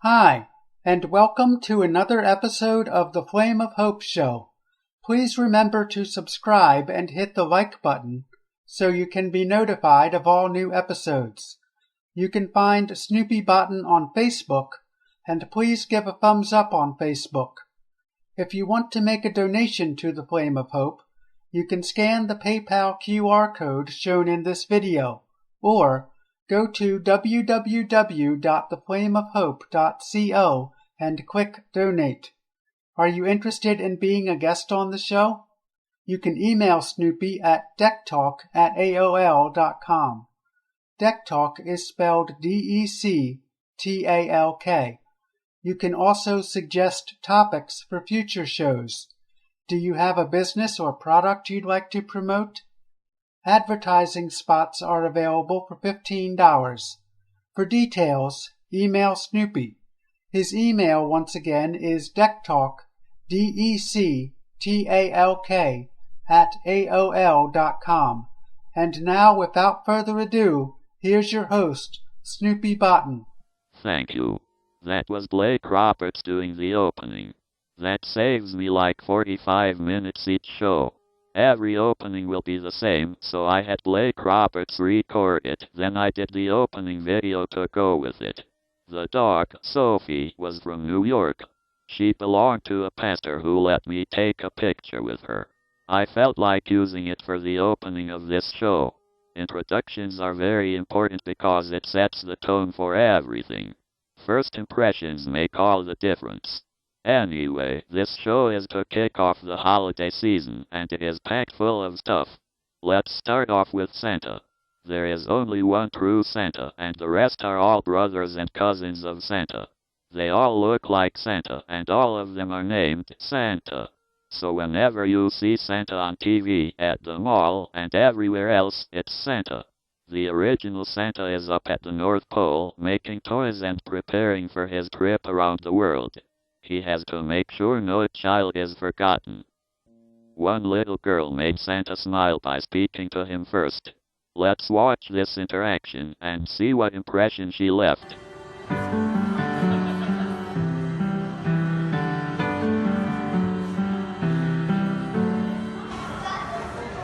Hi, and welcome to another episode of the Flame of Hope Show. Please remember to subscribe and hit the like button so you can be notified of all new episodes. You can find Snoopy Button on Facebook, and please give a thumbs up on Facebook. If you want to make a donation to the Flame of Hope, you can scan the PayPal QR code shown in this video, or go to www.theflameofhope.co and click Donate. Are you interested in being a guest on the show? You can email Snoopy at decktalk@aol.com. Decktalk is spelled D-E-C-T-A-L-K. You can also suggest topics for future shows. Do you have a business or product you'd like to promote? Advertising spots are available for $15. For details, email Snoopy. His email, once again, is decktalk, D-E-C-T-A-L-K, @AOL.com. And now, without further ado, here's your host, Snoopy Button. Thank you. That was Blake Roberts doing the opening. That saves me like 45 minutes each show. Every opening will be the same, so I had Blake Roberts record it, then I did the opening video to go with it. The dog, Sophie, was from New York. She belonged to a pastor who let me take a picture with her. I felt like using it for the opening of this show. Introductions are very important because it sets the tone for everything. First impressions make all the difference. Anyway, this show is to kick off the holiday season, and it is packed full of stuff. Let's start off with Santa. There is only one true Santa, and the rest are all brothers and cousins of Santa. They all look like Santa, and all of them are named Santa. So whenever you see Santa on TV, at the mall, and everywhere else, it's Santa. The original Santa is up at the North Pole, making toys and preparing for his trip around the world. He has to make sure no child is forgotten. One little girl made Santa smile by speaking to him first. Let's watch this interaction and see what impression she left.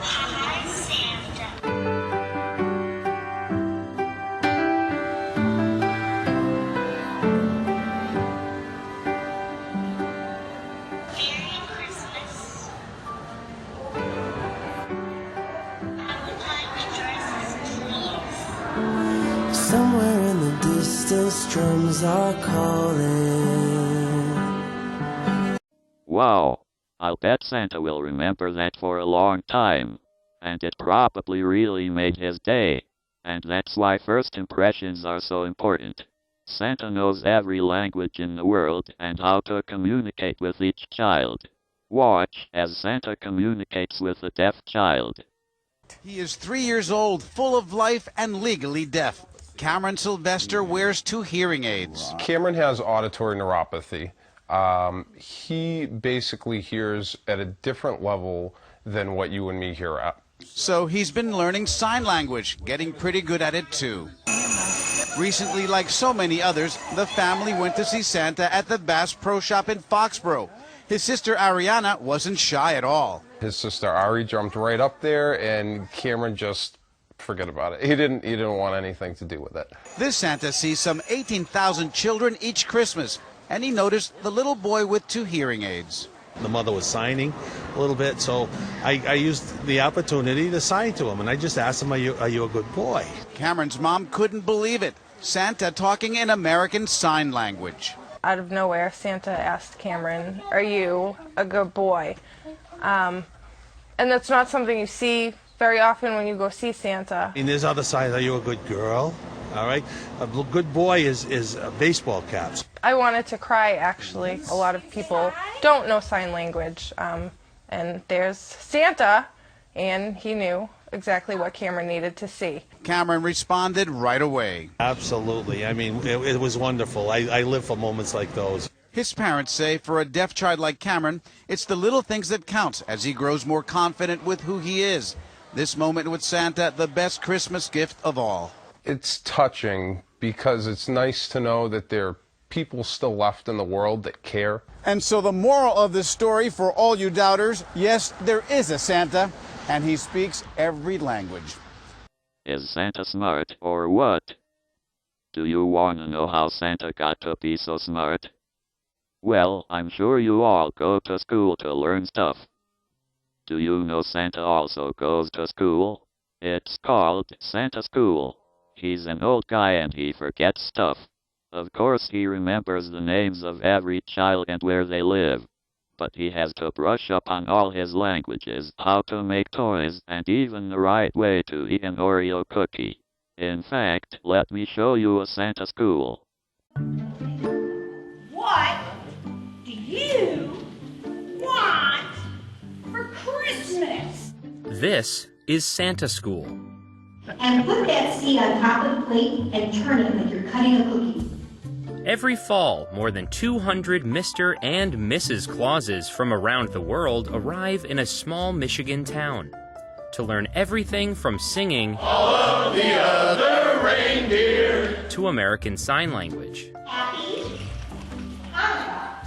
Hi, Santa. Merry Christmas. I would like dresses, please. Somewhere in the distance, drums are calling. Wow! I'll bet Santa will remember that for a long time. And it probably really made his day. And that's why first impressions are so important. Santa knows every language in the world and how to communicate with each child. Watch as Santa communicates with a deaf child. He is 3 years old, full of life, and legally deaf. Cameron Sylvester wears 2 hearing aids. Cameron has auditory neuropathy. He basically hears at a different level than what you and me hear at. So he's been learning sign language, getting pretty good at it too. Recently, like so many others, the family went to see Santa at the Bass Pro Shop in Foxborough. His sister Ariana wasn't shy at all. His sister Ari jumped right up there, and Cameron just forget about it. He didn't want anything to do with it. This Santa sees some 18,000 children each Christmas, and he noticed the little boy with 2 hearing aids. The mother was signing a little bit, so I used the opportunity to sign to him, and I just asked him, are you a good boy? Cameron's mom couldn't believe it. Santa talking in American Sign Language. Out of nowhere, Santa asked Cameron, "Are you a good boy?" And that's not something you see very often when you go see Santa. And there's other sides, are you a good girl? All right? A good boy is baseball caps. I wanted to cry, actually. A lot of people don't know sign language. And there's Santa, and he knew exactly what Cameron needed to see. Cameron responded right away. Absolutely. I mean, it was wonderful. I live for moments like those. His parents say for a deaf child like Cameron, it's the little things that count as he grows more confident with who he is. This moment with Santa, the best Christmas gift of all. It's touching because it's nice to know that they're people still left in the world that care. And so the moral of this story for all you doubters, yes, there is a Santa, and he speaks every language. Is Santa smart or what? Do you want to know how Santa got to be so smart? Well, I'm sure you all go to school to learn stuff. Do you know Santa also goes to school? It's called Santa School. He's an old guy and he forgets stuff. Of course he remembers the names of every child and where they live. But he has to brush up on all his languages, how to make toys, and even the right way to eat an Oreo cookie. In fact, let me show you a Santa School. What do you want for Christmas? This is Santa School. And put that seed on top of the plate and turn it like you're cutting a cookie. Every fall, more than 200 Mr. and Mrs. Clauses from around the world arrive in a small Michigan town to learn everything from singing all of the other reindeer to American Sign Language. Happy Hanukkah.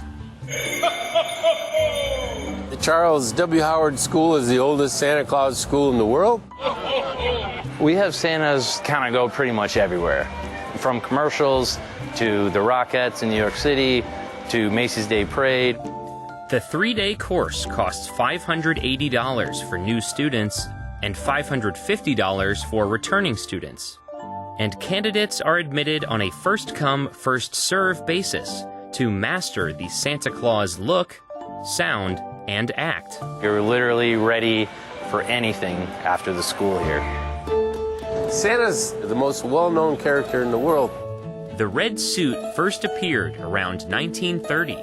The Charles W. Howard School is the oldest Santa Claus school in the world. We have Santas kind of go pretty much everywhere, from commercials to the Rockettes in New York City to Macy's Day Parade. The 3-day course costs $580 for new students and $550 for returning students. And candidates are admitted on a first-come, first-serve basis to master the Santa Claus look, sound, and act. You're literally ready for anything after the school here. Santa's the most well-known character in the world. The red suit first appeared around 1930.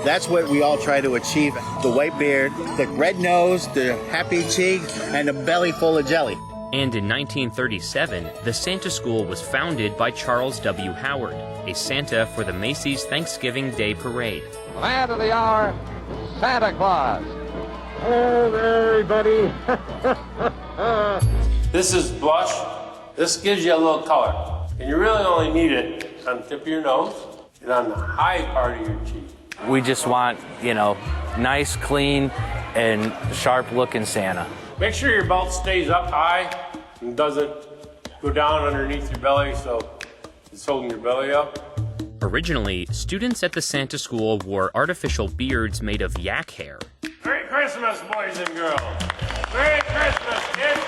That's what we all try to achieve. The white beard, the red nose, the happy cheeks, and a belly full of jelly. And in 1937, the Santa School was founded by Charles W. Howard, a Santa for the Macy's Thanksgiving Day Parade. Man of the hour, Santa Claus. Hello there, everybody. This is blush. This gives you a little color. And you really only need it on the tip of your nose and on the high part of your cheek. We just want, nice, clean, and sharp-looking Santa. Make sure your belt stays up high and doesn't go down underneath your belly so it's holding your belly up. Originally, students at the Santa School wore artificial beards made of yak hair. Merry Christmas, boys and girls. Merry Christmas, kids.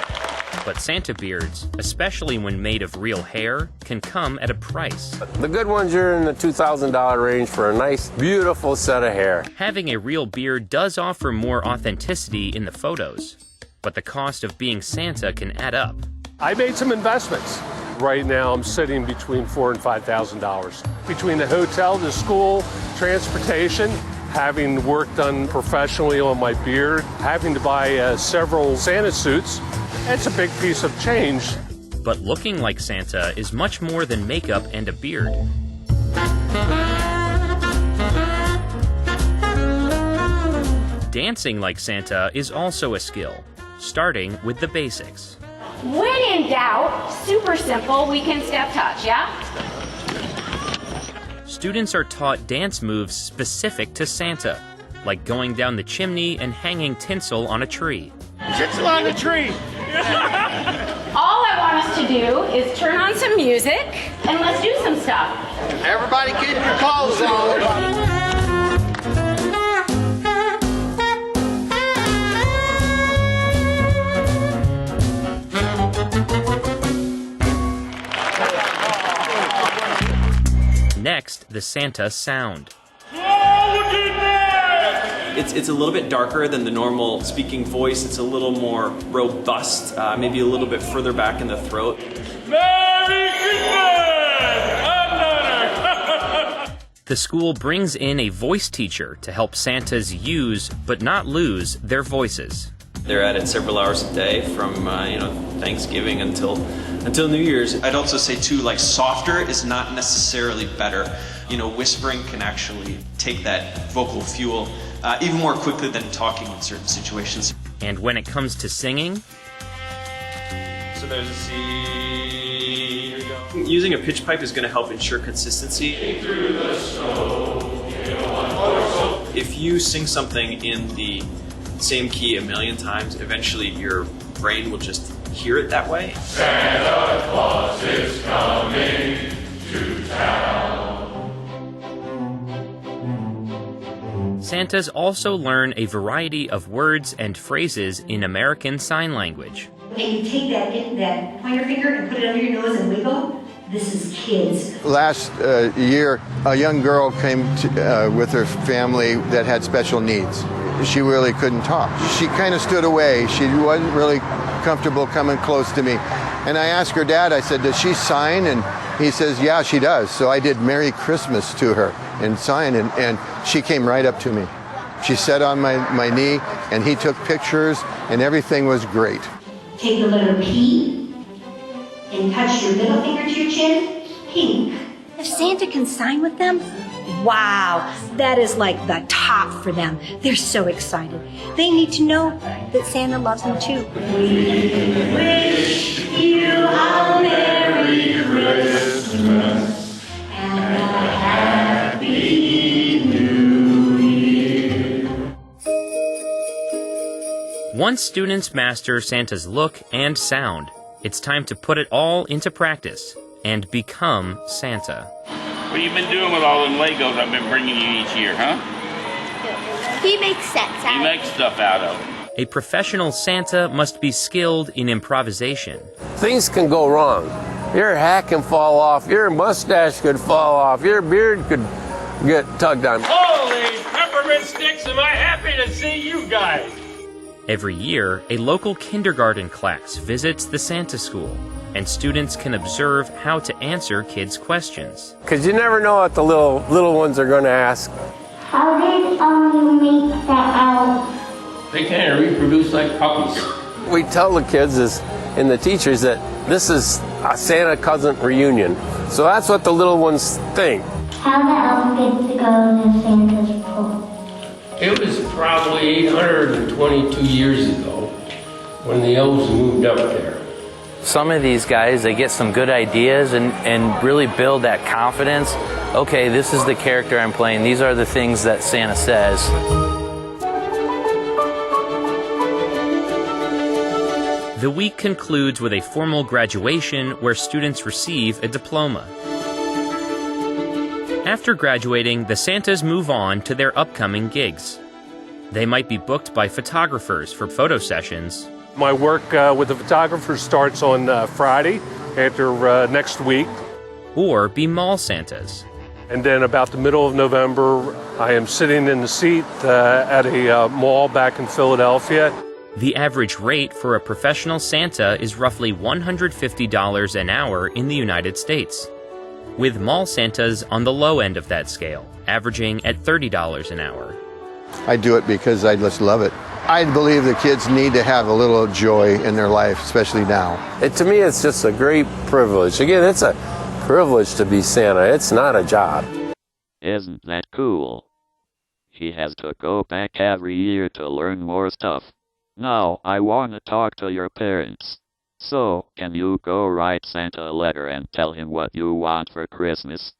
But Santa beards, especially when made of real hair, can come at a price. The good ones are in the $2,000 range for a nice, beautiful set of hair. Having a real beard does offer more authenticity in the photos, but the cost of being Santa can add up. I made some investments. Right now, I'm sitting between $4,000 and $5,000. Between the hotel, the school, transportation, having work done professionally on my beard, having to buy several Santa suits, it's a big piece of change. But looking like Santa is much more than makeup and a beard. Dancing like Santa is also a skill, starting with the basics. When in doubt, super simple, we can step touch, yeah? Students are taught dance moves specific to Santa, like going down the chimney and hanging tinsel on a tree. Tinsel on the tree! All I want us to do is turn on some music and let's do some stuff. Everybody keep your clothes on. Next, the Santa sound. It's a little bit darker than the normal speaking voice. It's a little more robust, maybe a little bit further back in the throat. Merry Christmas! The school brings in a voice teacher to help Santas use, but not lose, their voices. They're at it several hours a day from Thanksgiving until New Year's. I'd also say too, like softer is not necessarily better. Whispering can actually take that vocal fuel even more quickly than talking in certain situations. And when it comes to singing, so there's a C. Here we go. Using a pitch pipe is going to help ensure consistency. If you sing something in the same key a million times, eventually your brain will just hear it that way. Santa Claus is coming to town. Santas also learn a variety of words and phrases in American Sign Language. And you take that pointer finger and put it under your nose and wiggle. This is kids. Last year, a young girl came with her family that had special needs. She really couldn't talk. She kind of stood away. She wasn't really comfortable coming close to me. And I asked her dad, I said, does she sign? And he says, yeah, she does. So I did Merry Christmas to her and sign, and she came right up to me. She sat on my knee, and he took pictures, and everything was great. Take the letter P and touch your middle finger to your chin. Pink. If Santa can sign with them, wow, that is like the top for them. They're so excited. They need to know that Santa loves them too. We wish you a Merry Christmas and a Happy New Year. Once students master Santa's look and sound, it's time to put it all into practice and become Santa. What have you been doing with all them Legos I've been bringing you each year, huh? He makes sets out. He makes stuff out of them. A professional Santa must be skilled in improvisation. Things can go wrong. Your hat can fall off, your mustache could fall off, your beard could get tugged on. Holy peppermint sticks, am I happy to see you guys! Every year, a local kindergarten class visits the Santa School, and students can observe how to answer kids' questions. Because you never know what the little ones are going to ask. How did you make that out? They kind of reproduce like puppies. We tell the kids and the teachers that this is a Santa cousin reunion. So that's what the little ones think. How the elf gets to go to Santa's pool? It was probably 822 years ago when the elves moved up there. Some of these guys, they get some good ideas and really build that confidence. Okay, this is the character I'm playing. These are the things that Santa says. The week concludes with a formal graduation where students receive a diploma. After graduating, the Santas move on to their upcoming gigs. They might be booked by photographers for photo sessions. My work with the photographer starts on Friday after next week. Or be mall Santas. And then about the middle of November, I am sitting in the seat at a mall back in Philadelphia. The average rate for a professional Santa is roughly $150 an hour in the United States, with mall Santas on the low end of that scale, averaging at $30 an hour. I do it because I just love it. I believe the kids need to have a little joy in their life, especially now. To me, it's just a great privilege. Again, it's a privilege to be Santa. It's not a job. Isn't that cool? He has to go back every year to learn more stuff. Now, I want to talk to your parents. So, can you go write Santa a letter and tell him what you want for Christmas?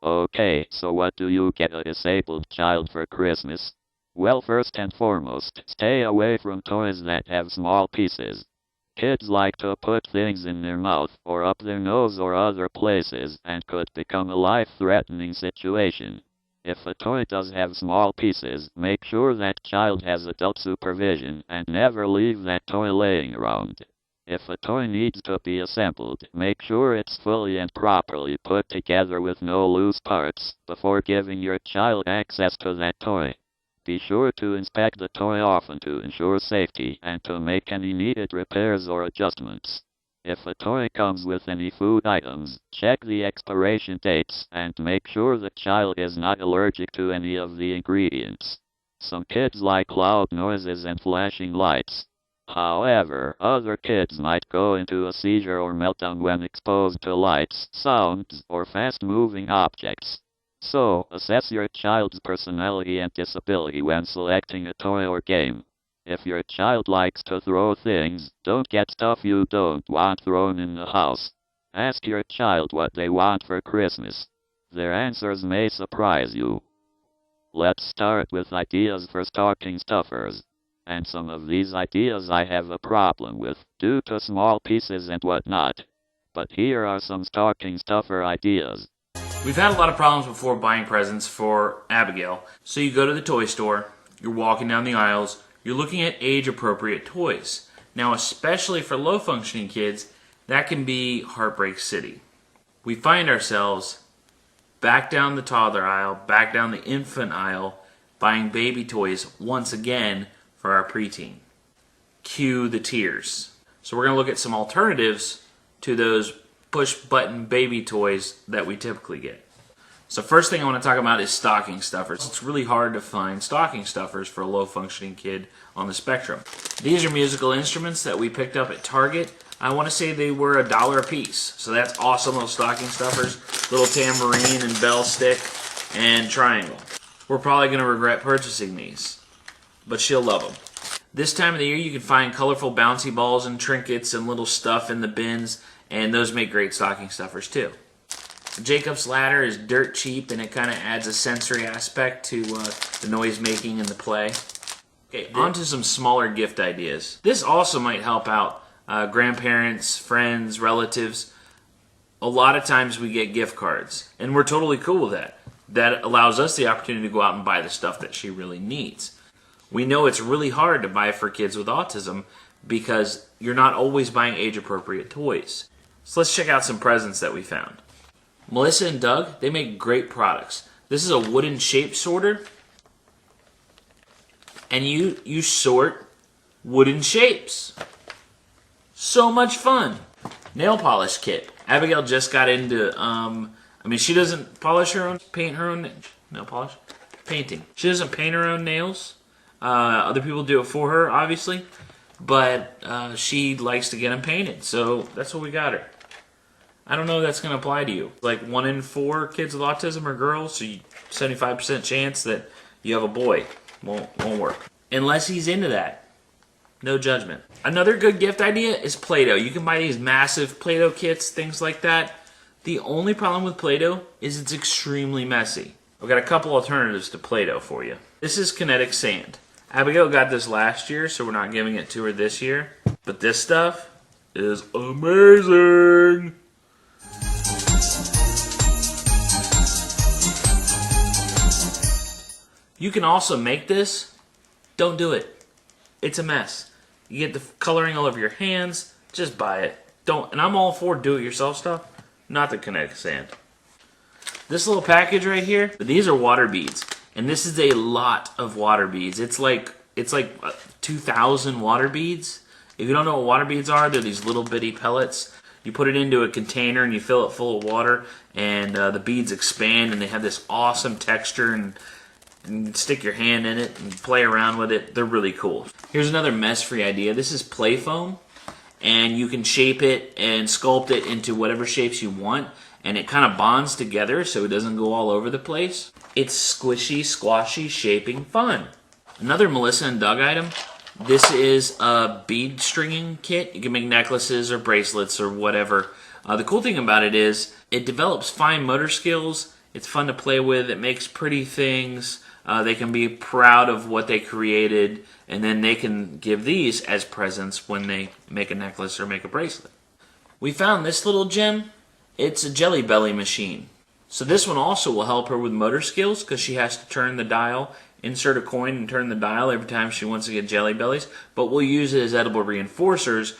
Okay, so what do you get a disabled child for Christmas? Well, first and foremost, stay away from toys that have small pieces. Kids like to put things in their mouth, or up their nose or other places, and could become a life-threatening situation. If a toy does have small pieces, make sure that child has adult supervision, and never leave that toy laying around. If a toy needs to be assembled, make sure it's fully and properly put together with no loose parts, before giving your child access to that toy. Be sure to inspect the toy often to ensure safety, and to make any needed repairs or adjustments. If a toy comes with any food items, check the expiration dates, and make sure the child is not allergic to any of the ingredients. Some kids like loud noises and flashing lights. However, other kids might go into a seizure or meltdown when exposed to lights, sounds, or fast-moving objects. So, assess your child's personality and disability when selecting a toy or game. If your child likes to throw things, don't get stuff you don't want thrown in the house. Ask your child what they want for Christmas. Their answers may surprise you. Let's start with ideas for stocking stuffers. And some of these ideas I have a problem with, due to small pieces and whatnot. But here are some stocking stuffer ideas. We've had a lot of problems before buying presents for Abigail. So you go to the toy store, you're walking down the aisles, you're looking at age-appropriate toys. Now, especially for low-functioning kids, that can be Heartbreak City. We find ourselves back down the toddler aisle, back down the infant aisle, buying baby toys once again for our preteen. Cue the tears. So we're going to look at some alternatives to those push-button baby toys that we typically get. So first thing I want to talk about is stocking stuffers. It's really hard to find stocking stuffers for a low-functioning kid on the spectrum. These are musical instruments that we picked up at Target. I want to say they were $1 a piece. So that's awesome, little stocking stuffers. Little tambourine and bell stick and triangle. We're probably going to regret purchasing these, but she'll love them. This time of the year you can find colorful bouncy balls and trinkets and little stuff in the bins, and those make great stocking stuffers too. Jacob's Ladder is dirt cheap, and it kind of adds a sensory aspect to the noise making and the play. Okay, on to some smaller gift ideas. This also might help out grandparents, friends, relatives. A lot of times we get gift cards, and we're totally cool with that. That allows us the opportunity to go out and buy the stuff that she really needs. We know it's really hard to buy for kids with autism because you're not always buying age-appropriate toys. So let's check out some presents that we found. Melissa and Doug, they make great products. This is a wooden shape sorter, and you sort wooden shapes. So much fun. Nail polish kit. Abigail just got into, she doesn't polish her own, paint her own nail polish, painting. She doesn't paint her own nails. Other people do it for her, obviously, but she likes to get them painted, so that's what we got her. I don't know if that's going to apply to you. Like 1 in 4 kids with autism are girls, so 75% chance that you have a boy. Won't work. Unless he's into that. No judgment. Another good gift idea is Play-Doh. You can buy these massive Play-Doh kits, things like that. The only problem with Play-Doh is it's extremely messy. I've got a couple alternatives to Play-Doh for you. This is kinetic sand. Abigail got this last year, so we're not giving it to her this year. But this stuff is amazing. You can also make this. Don't do it. It's a mess. You get the coloring all over your hands. Just buy it. Don't. And I'm all for do-it-yourself stuff, not the kinetic sand. This little package right here, these are water beads. And this is a lot of water beads. It's like 2,000 water beads. If you don't know what water beads are, they're these little bitty pellets. You put it into a container and you fill it full of water, and the beads expand and they have this awesome texture, and you can stick your hand in it and play around with it. They're really cool. Here's another mess-free idea. This is play foam, and you can shape it and sculpt it into whatever shapes you want, and it kind of bonds together so it doesn't go all over the place. It's squishy, squashy, shaping fun. Another Melissa and Doug item. This is a bead stringing kit. You can make necklaces or bracelets or whatever. The cool thing about it is it develops fine motor skills. It's fun to play with. It makes pretty things. They can be proud of what they created, and then they can give these as presents when they make a necklace or make a bracelet. We found this little gem. It's a Jelly Belly machine. So this one also will help her with motor skills because she has to turn the dial, insert a coin and turn the dial every time she wants to get Jelly Bellies. But we'll use it as edible reinforcers,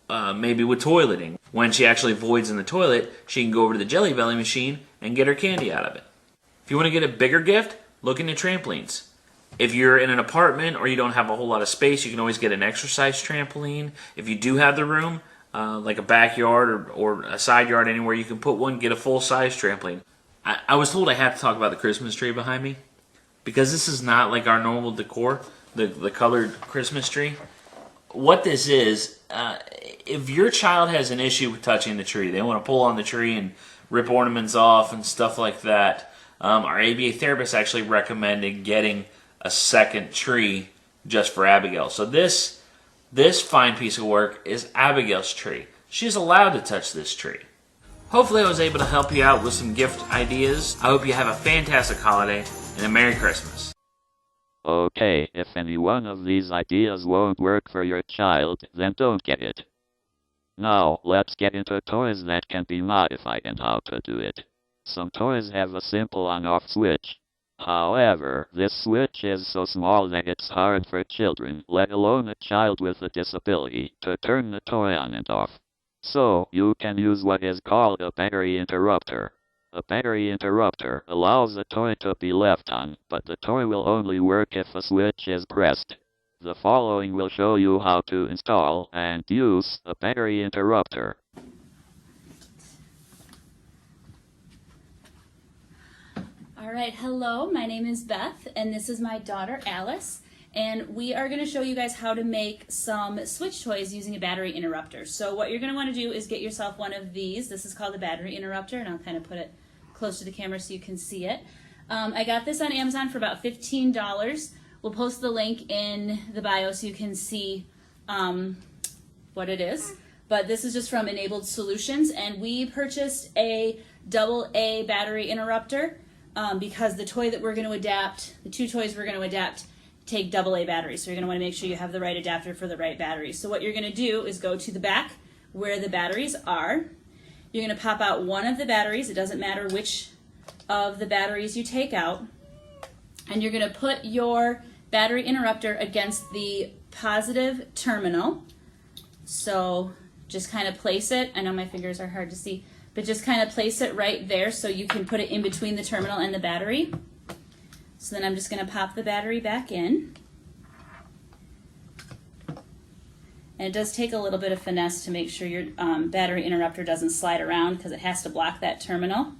maybe with toileting. When she actually voids in the toilet, she can go over to the Jelly Belly machine and get her candy out of it. If you want to get a bigger gift, look into trampolines. If you're in an apartment or you don't have a whole lot of space, you can always get an exercise trampoline. If you do have the room, like a backyard or a side yard anywhere, you can put one, get a full-size trampoline. I was told I have to talk about the Christmas tree behind me because this is not like our normal decor, the colored Christmas tree. What this is, if your child has an issue with touching the tree, they want to pull on the tree and rip ornaments off and stuff like that, our ABA therapist actually recommended getting a second tree just for Abigail. So this fine piece of work is Abigail's tree. She's allowed to touch this tree. Hopefully I was able to help you out with some gift ideas. I hope you have a fantastic holiday and a Merry Christmas. Okay, if any one of these ideas won't work for your child, then don't get it. Now, let's get into toys that can be modified and how to do it. Some toys have a simple on-off switch. However, this switch is so small that it's hard for children, let alone a child with a disability, to turn the toy on and off. So, you can use what is called a battery interrupter. A battery interrupter allows the toy to be left on, but the toy will only work if a switch is pressed. The following will show you how to install and use a battery interrupter. Alright, hello, my name is Beth, and this is my daughter Alice, and we are going to show you guys how to make some switch toys using a battery interrupter. So what you're going to want to do is get yourself one of these. This is called a battery interrupter, and I'll kind of put it close to the camera so you can see it. I got this on Amazon for about $15. We'll post the link in the bio so you can see what it is. But this is just from Enabled Solutions, and we purchased a AA battery interrupter because the toy that we're going to adapt, the two toys we're going to adapt, take AA batteries. So you're going to want to make sure you have the right adapter for the right battery. So what you're going to do is go to the back where the batteries are. You're going to pop out one of the batteries. It doesn't matter which of the batteries you take out. And you're going to put your battery interrupter against the positive terminal. So just kind of place it. I know my fingers are hard to see, but just kind of place it right there so you can put it in between the terminal and the battery. So then I'm just going to pop the battery back in. And it does take a little bit of finesse to make sure your battery interrupter doesn't slide around because it has to block that terminal.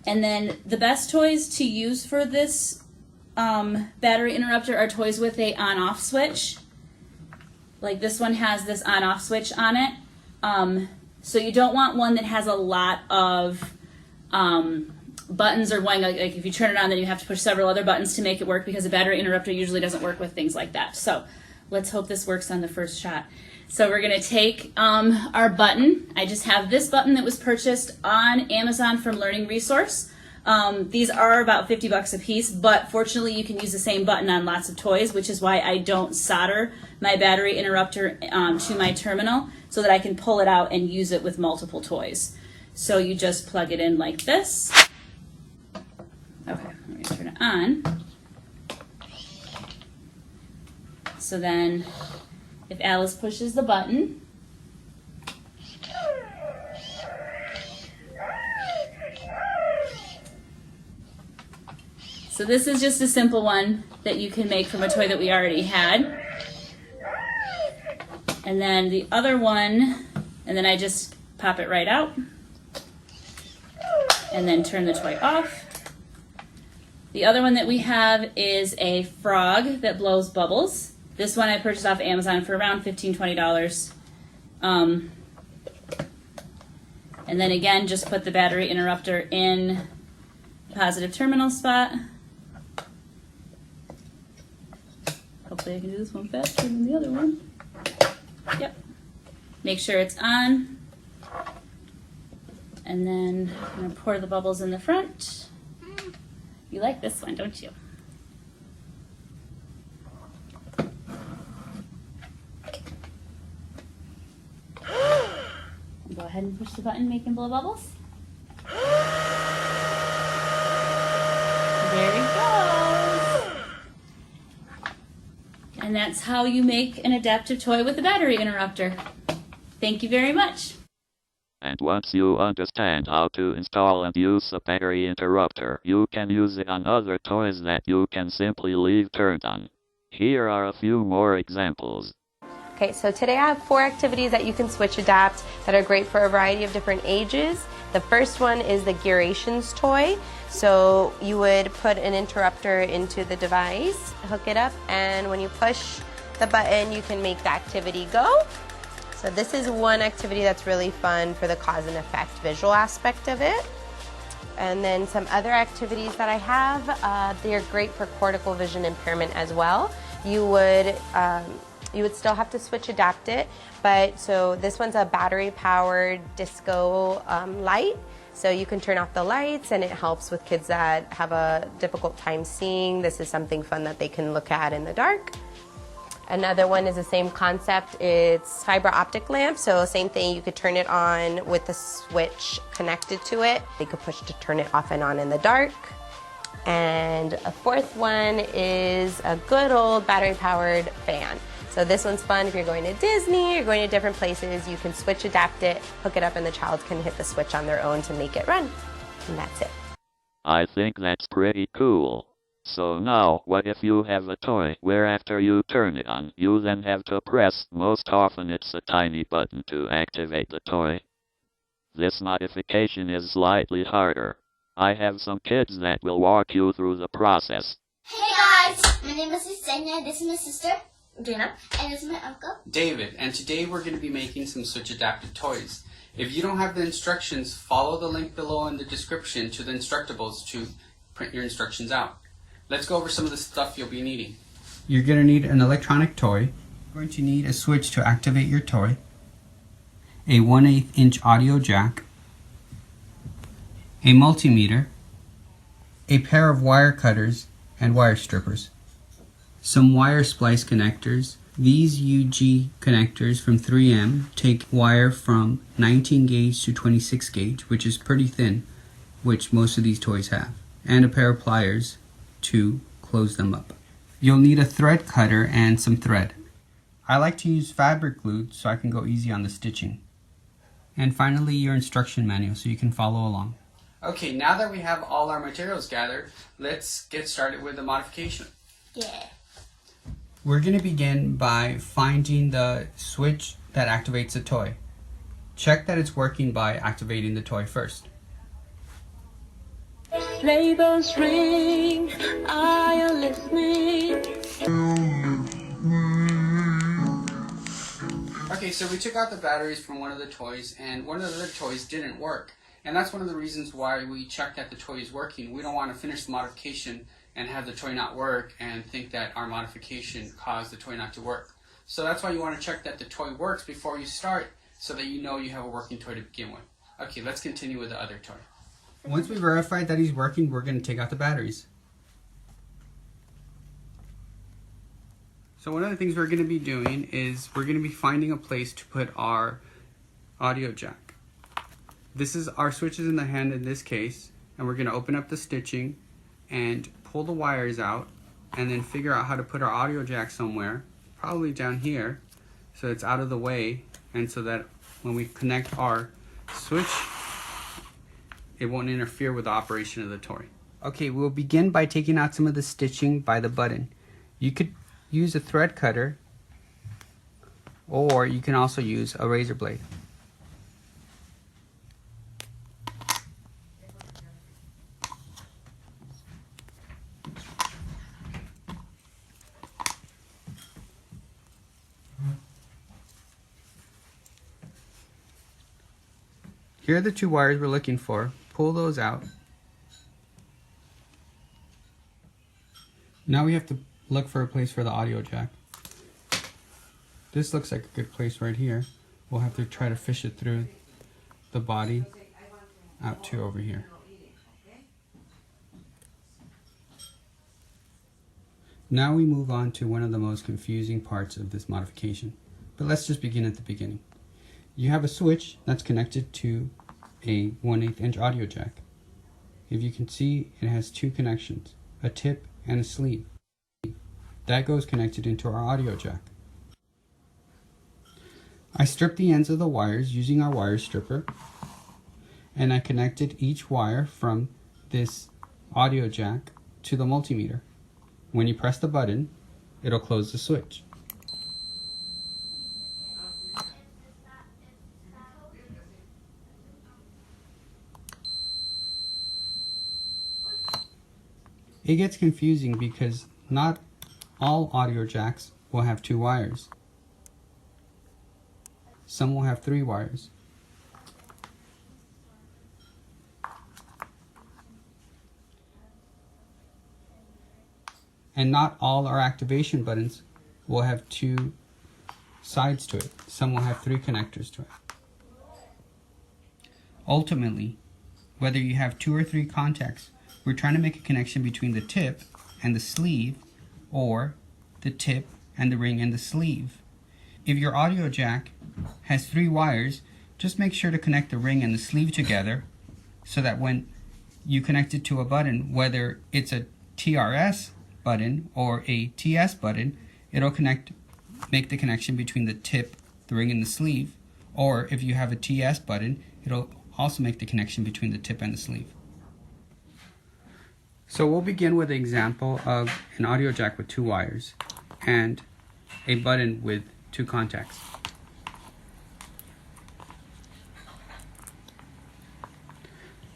And then the best toys to use for this battery interrupter are toys with a on-off switch. Like this one has this on-off switch on it. So you don't want one that has a lot of buttons or one, like if you turn it on then you have to push several other buttons to make it work because a battery interrupter usually doesn't work with things like that. So let's hope this works on the first shot. So we're going to take our button. I just have this button that was purchased on Amazon from Learning Resource. These are about 50 bucks a piece, but fortunately you can use the same button on lots of toys, which is why I don't solder my battery interrupter to my terminal so that I can pull it out and use it with multiple toys. So you just plug it in like this. Okay, I'm going to turn it on. So then if Alice pushes the button, so this is just a simple one that you can make from a toy that we already had. And then the other one, and then I just pop it right out and then turn the toy off. The other one that we have is a frog that blows bubbles. This one I purchased off Amazon for around $15, $20. And then again, just put the battery interrupter in the positive terminal spot. Hopefully I can do this one faster than the other one. Yep. Make sure it's on. And then I'm going to pour the bubbles in the front. You like this one, don't you? Go ahead and push the button, make them blow bubbles. There he goes. And that's how you make an adaptive toy with a battery interrupter. Thank you very much. And once you understand how to install and use a battery interrupter, you can use it on other toys that you can simply leave turned on. Here are a few more examples. Okay, so today I have 4 activities that you can switch adapt that are great for a variety of different ages. The first one is the Gearations toy. So you would put an interrupter into the device, hook it up, and when you push the button, you can make the activity go. So this is one activity that's really fun for the cause and effect visual aspect of it. And then some other activities that I have, they're great for cortical vision impairment as well. you would still have to switch adapt it, but so this one's a battery powered disco light. So you can turn off the lights and it helps with kids that have a difficult time seeing. This is something fun that they can look at in the dark. Another one is the same concept. It's fiber optic lamp. So same thing, you could turn it on with the switch connected to it. You could push to turn it off and on in the dark. And a fourth one is a good old battery powered fan. So this one's fun if you're going to Disney, you're going to different places, you can switch adapt it, hook it up, and the child can hit the switch on their own to make it run. And that's it. I think that's pretty cool. So now, what if you have a toy where after you turn it on, you then have to press, most often it's a tiny button to activate the toy? This modification is slightly harder. I have some kids that will walk you through the process. Hey guys, my name is Yesenia, this is my sister, Dana, and this is my uncle, David, and today we're going to be making some switch adapted toys. If you don't have the instructions, follow the link below in the description to the Instructables to print your instructions out. Let's go over some of the stuff you'll be needing. You're going to need an electronic toy. You're going to need a switch to activate your toy, a 1/8 inch audio jack, a multimeter, a pair of wire cutters and wire strippers, some wire splice connectors. These UG connectors from 3M take wire from 19 gauge to 26 gauge, which is pretty thin, which most of these toys have, and a pair of pliers to close them up. You'll need a thread cutter and some thread. I like to use fabric glue so I can go easy on the stitching. And finally, your instruction manual so you can follow along. Okay, now that we have all our materials gathered, let's get started with the modification. Yeah. We're going to begin by finding the switch that activates the toy. Check that it's working by activating the toy first. Labels ring, are you listening? Okay, so we took out the batteries from one of the toys, and one of the other toys didn't work. And that's one of the reasons why we checked that the toy is working. We don't want to finish the modification and have the toy not work and think that our modification caused the toy not to work. So that's why you want to check that the toy works before you start so that you know you have a working toy to begin with. Okay, let's continue with the other toy. Once we verified that he's working, we're going to take out the batteries. So one of the things we're going to be doing is we're going to be finding a place to put our audio jack. This is our switches in the hand in this case, and we're going to open up the stitching and pull the wires out and then figure out how to put our audio jack somewhere, probably down here, so it's out of the way and so that when we connect our switch, it won't interfere with the operation of the toy. Okay, we'll begin by taking out some of the stitching by the button. You could use a thread cutter, or you can also use a razor blade. Here are the two wires we're looking for. Pull those out. Now we have to look for a place for the audio jack. This looks like a good place right here. We'll have to try to fish it through the body out to over here. Now we move on to one of the most confusing parts of this modification. But let's just begin at the beginning. You have a switch that's connected to a 1/8 inch audio jack. If you can see, it has two connections, a tip and a sleeve. That goes connected into our audio jack. I stripped the ends of the wires using our wire stripper, and I connected each wire from this audio jack to the multimeter. When you press the button, it'll close the switch. It gets confusing because not all audio jacks will have two wires. Some will have 3 wires. And not all our activation buttons will have 2 sides to it. Some will have 3 connectors to it. Ultimately, whether you have 2 or 3 contacts, we're trying to make a connection between the tip and the sleeve, or the tip and the ring and the sleeve. If your audio jack has 3 wires, just make sure to connect the ring and the sleeve together so that when you connect it to a button, whether it's a TRS button or a TS button, it'll make the connection between the tip, the ring, and the sleeve. Or if you have a TS button, it'll also make the connection between the tip and the sleeve. So we'll begin with an example of an audio jack with 2 wires and a button with 2 contacts.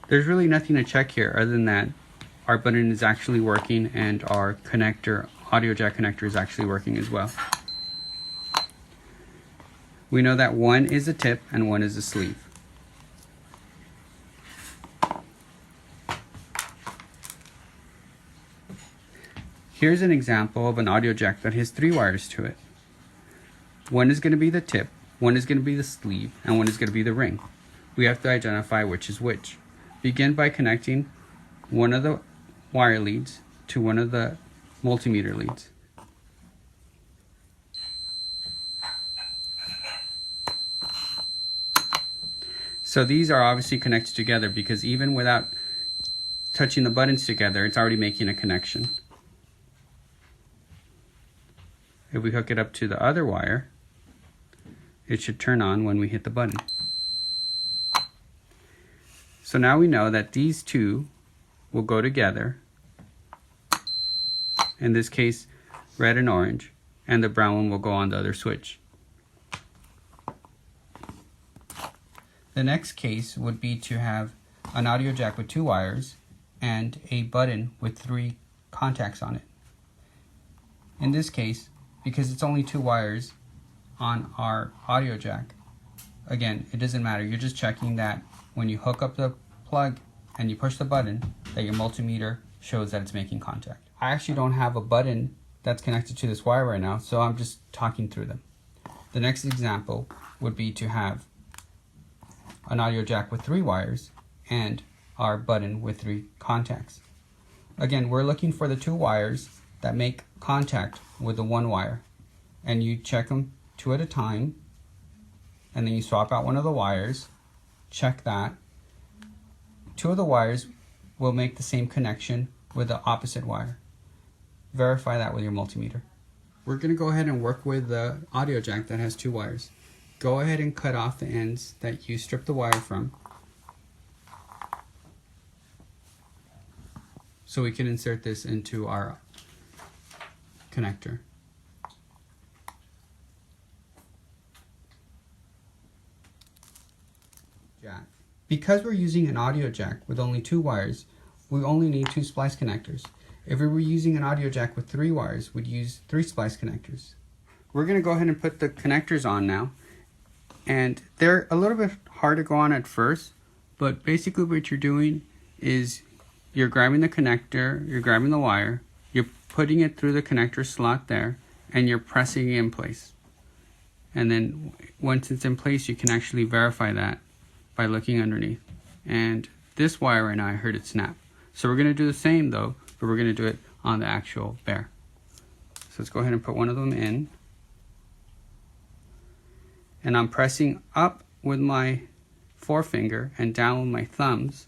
There's really nothing to check here other than that our button is actually working and our connector, audio jack connector, is actually working as well. We know that one is a tip and one is a sleeve. Here's an example of an audio jack that has 3 wires to it. One is going to be the tip, one is going to be the sleeve, and one is going to be the ring. We have to identify which is which. Begin by connecting one of the wire leads to one of the multimeter leads. So these are obviously connected together because even without touching the buttons together, it's already making a connection. If we hook it up to the other wire, it should turn on when we hit the button. So now we know that these 2 will go together, in this case red and orange, and the brown one will go on the other switch. The next case would be to have an audio jack with 2 wires and a button with 3 contacts on it. In this case, because it's only 2 wires on our audio jack, again, it doesn't matter. You're just checking that when you hook up the plug and you push the button, that your multimeter shows that it's making contact. I actually don't have a button that's connected to this wire right now, so I'm just talking through them. The next example would be to have an audio jack with 3 wires and our button with 3 contacts. Again, we're looking for the 2 wires that make contact with the 1 wire, and you check them 2 at a time, and then you swap out one of the wires, check that. 2 of the wires will make the same connection with the opposite wire. Verify that with your multimeter. We're going to go ahead and work with the audio jack that has 2 wires. Go ahead and cut off the ends that you stripped the wire from, so we can insert this into our connector. Jack. Because we're using an audio jack with only 2 wires, we only need 2 splice connectors. If we were using an audio jack with 3 wires, we'd use 3 splice connectors. We're going to go ahead and put the connectors on now. And they're a little bit hard to go on at first, but basically what you're doing is you're grabbing the connector, you're grabbing the wire, you're putting it through the connector slot there, and you're pressing it in place. And then once it's in place, you can actually verify that by looking underneath. And this wire right now, I heard it snap. So we're going to do the same though, but we're going to do it on the actual bear. So let's go ahead and put one of them in. And I'm pressing up with my forefinger and down with my thumbs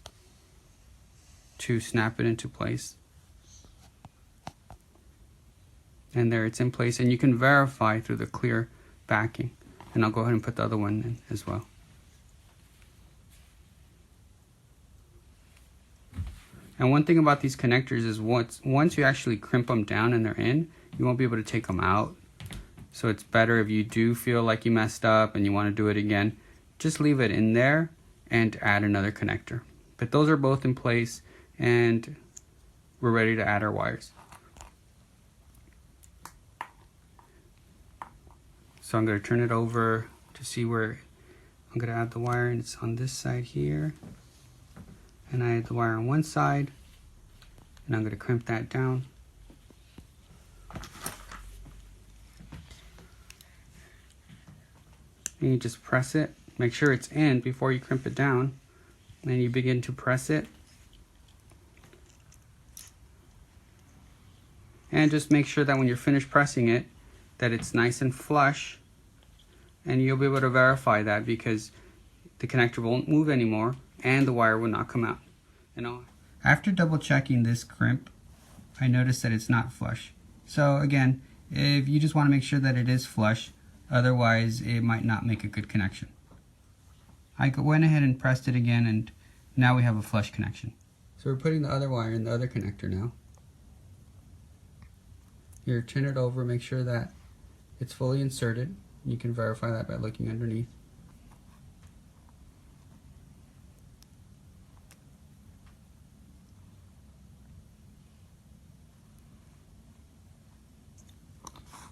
to snap it into place. And there, it's in place, and you can verify through the clear backing. And I'll go ahead and put the other one in as well. And one thing about these connectors is once you actually crimp them down and they're in, you won't be able to take them out. So it's better if you do feel like you messed up and you want to do it again, just leave it in there and add another connector. But those are both in place and we're ready to add our wires. So I'm going to turn it over to see where I'm going to add the wire, and it's on this side here. And I add the wire on one side, and I'm going to crimp that down. and you just press it. Make sure it's in before you crimp it down. And you begin to press it. And just make sure that when you're finished pressing it, that it's nice and flush. And you'll be able to verify that because the connector won't move anymore and the wire will not come out. After double checking this crimp, I noticed that it's not flush. So again, if you just want to make sure that it is flush, otherwise it might not make a good connection. I went ahead and pressed it again, and now we have a flush connection. So we're putting the other wire in the other connector now. Here, turn it over, make sure that it's fully inserted. You can verify that by looking underneath.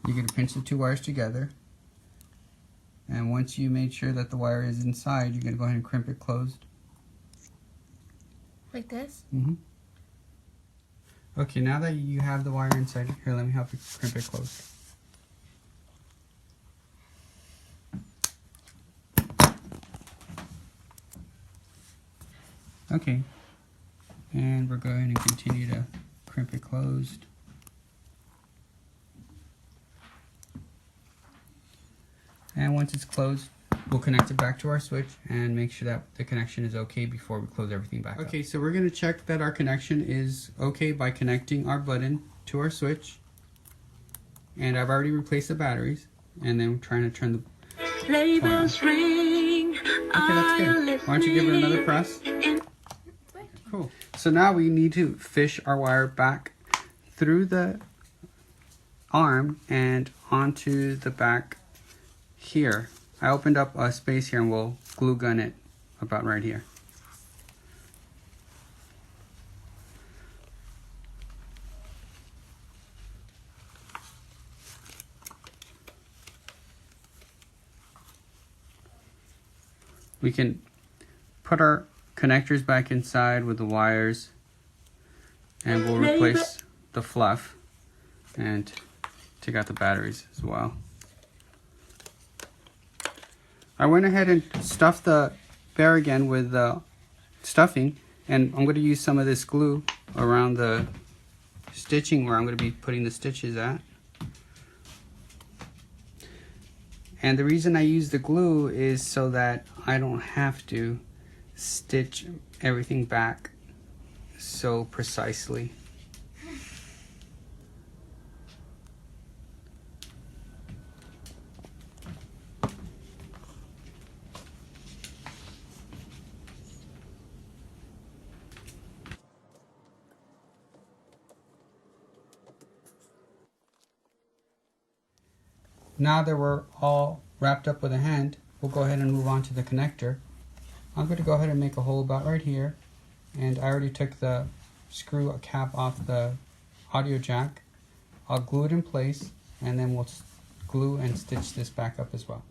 You're going to pinch the two wires together, and once you made sure that the wire is inside, you're going to go ahead and crimp it closed. Like this? Mm-hmm. Okay, now that you have the wire inside, here, let me help you crimp it closed. Okay, and we're going to continue to crimp it closed. And once it's closed, we'll connect it back to our switch and make sure that the connection is okay before we close everything back up. Okay, so we're going to check that our connection is okay by connecting our button to our switch. And I've already replaced the batteries, and then we're trying to turn the Labels ring. Okay, that's good. Why don't you give it another press? Cool. So now we need to fish our wire back through the arm and onto the back here. I opened up a space here and we'll glue gun it about right here. We can put our connectors back inside with the wires, and we'll replace the fluff and take out the batteries as well. I went ahead and stuffed the bear again with the stuffing, and I'm going to use some of this glue around the stitching where I'm going to be putting the stitches at. And the reason I use the glue is so that I don't have to stitch everything back so precisely. Now that we're all wrapped up with a hand, we'll go ahead and move on to the connector. I'm going to go ahead and make a hole about right here, and I already took the screw cap off the audio jack. I'll glue it in place, and then we'll glue and stitch this back up as well.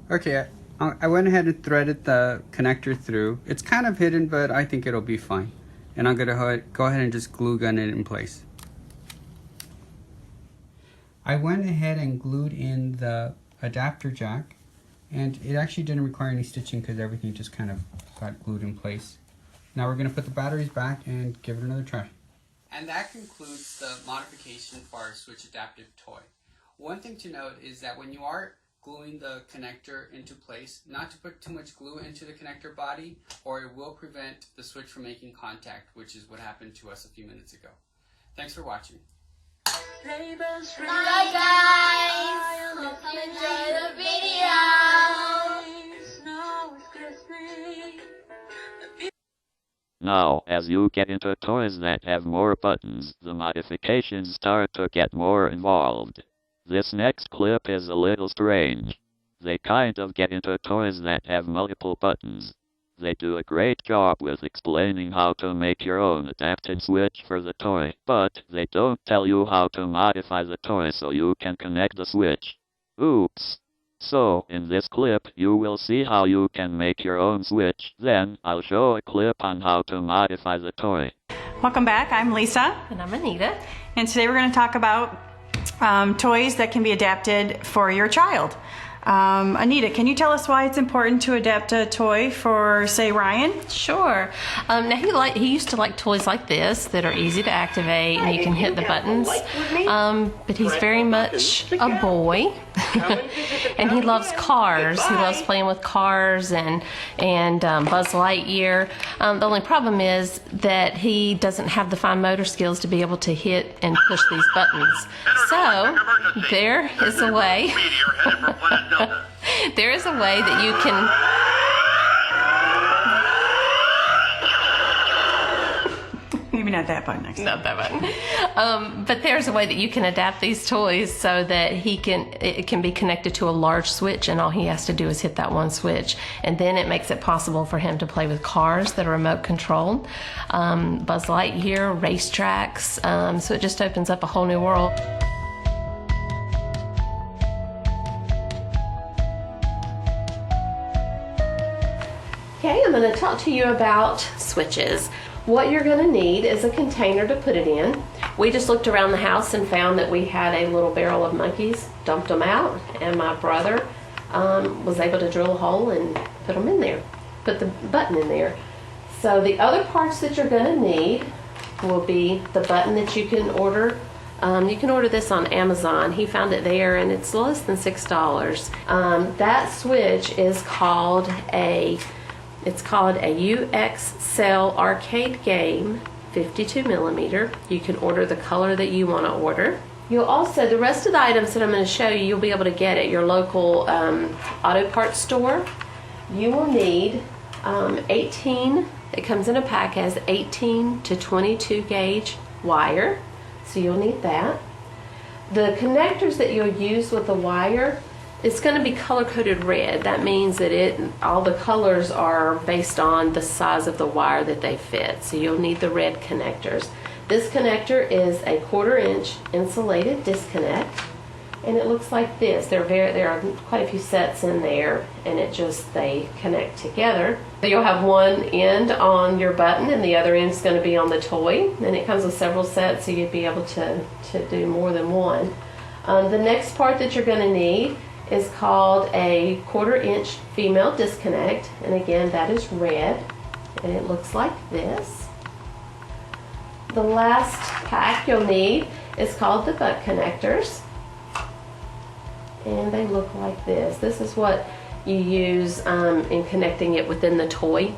Okay, I went ahead and threaded the connector through. It's kind of hidden, but I think it'll be fine. And I'm going to go ahead and just glue gun it in place. I went ahead and glued in the adapter jack, and it actually didn't require any stitching because everything just kind of got glued in place. Now we're going to put the batteries back and give it another try. And that concludes the modification for our switch adaptive toy. One thing to note is that when you are gluing the connector into place, not to put too much glue into the connector body, or it will prevent the switch from making contact, which is what happened to us a few minutes ago. Thanks for watching. Bye guys! Hope you enjoyed the video! Now, as you get into toys that have more buttons, the modifications start to get more involved. This next clip is a little strange. They kind of get into toys that have multiple buttons. They do a great job with explaining how to make your own adapted switch for the toy, but they don't tell you how to modify the toy so you can connect the switch. Oops. So, in this clip, you will see how you can make your own switch. Then, I'll show a clip on how to modify the toy. Welcome back. I'm Lisa. And I'm Anita. And today we're going to talk about toys that can be adapted for your child. Anita, can you tell us why it's important to adapt a toy for, say, Ryan? Sure. Now he used to like toys like this that are easy to activate and you can hit the buttons. But he's very much a boy, and he loves cars. He loves playing with cars and Buzz Lightyear. The only problem is that he doesn't have the fine motor skills to be able to hit and push these buttons. So there is a way. There is a way that you can. Maybe not that button next time. Not that button. But there's a way that you can adapt these toys so that it can be connected to a large switch, and all he has to do is hit that one switch. And then it makes it possible for him to play with cars that are remote controlled, Buzz Lightyear, racetracks. So it just opens up a whole new world. Okay, I'm going to talk to you about switches. What you're going to need is a container to put it in. We just looked around the house and found that we had a little barrel of monkeys, dumped them out, and my brother was able to drill a hole and put them in there, put the button in there. So the other parts that you're going to need will be the button that you can order. You can order this on Amazon. He found it there and it's less than $6. That switch is called a UX Cell Arcade Game 52mm. You can order the color that you want to order. You'll also, the rest of the items that I'm going to show you, you'll be able to get at your local auto parts store. You will need 18, it comes in a pack as 18 to 22 gauge wire, so you'll need that. The connectors that you'll use with the wire, it's going to be color-coded red. That means that all the colors are based on the size of the wire that they fit. So you'll need the red connectors. This connector is a 1/4 inch insulated disconnect, and it looks like this. There are quite a few sets in there, and they connect together. So you'll have one end on your button, and the other end is going to be on the toy. And it comes with several sets, so you'd be able to do more than one. The next part that you're going to need is called a 1/4 inch female disconnect, and again that is red, and it looks like this. The last pack you'll need is called the butt connectors, and they look like this. This is what you use in connecting it within the toy.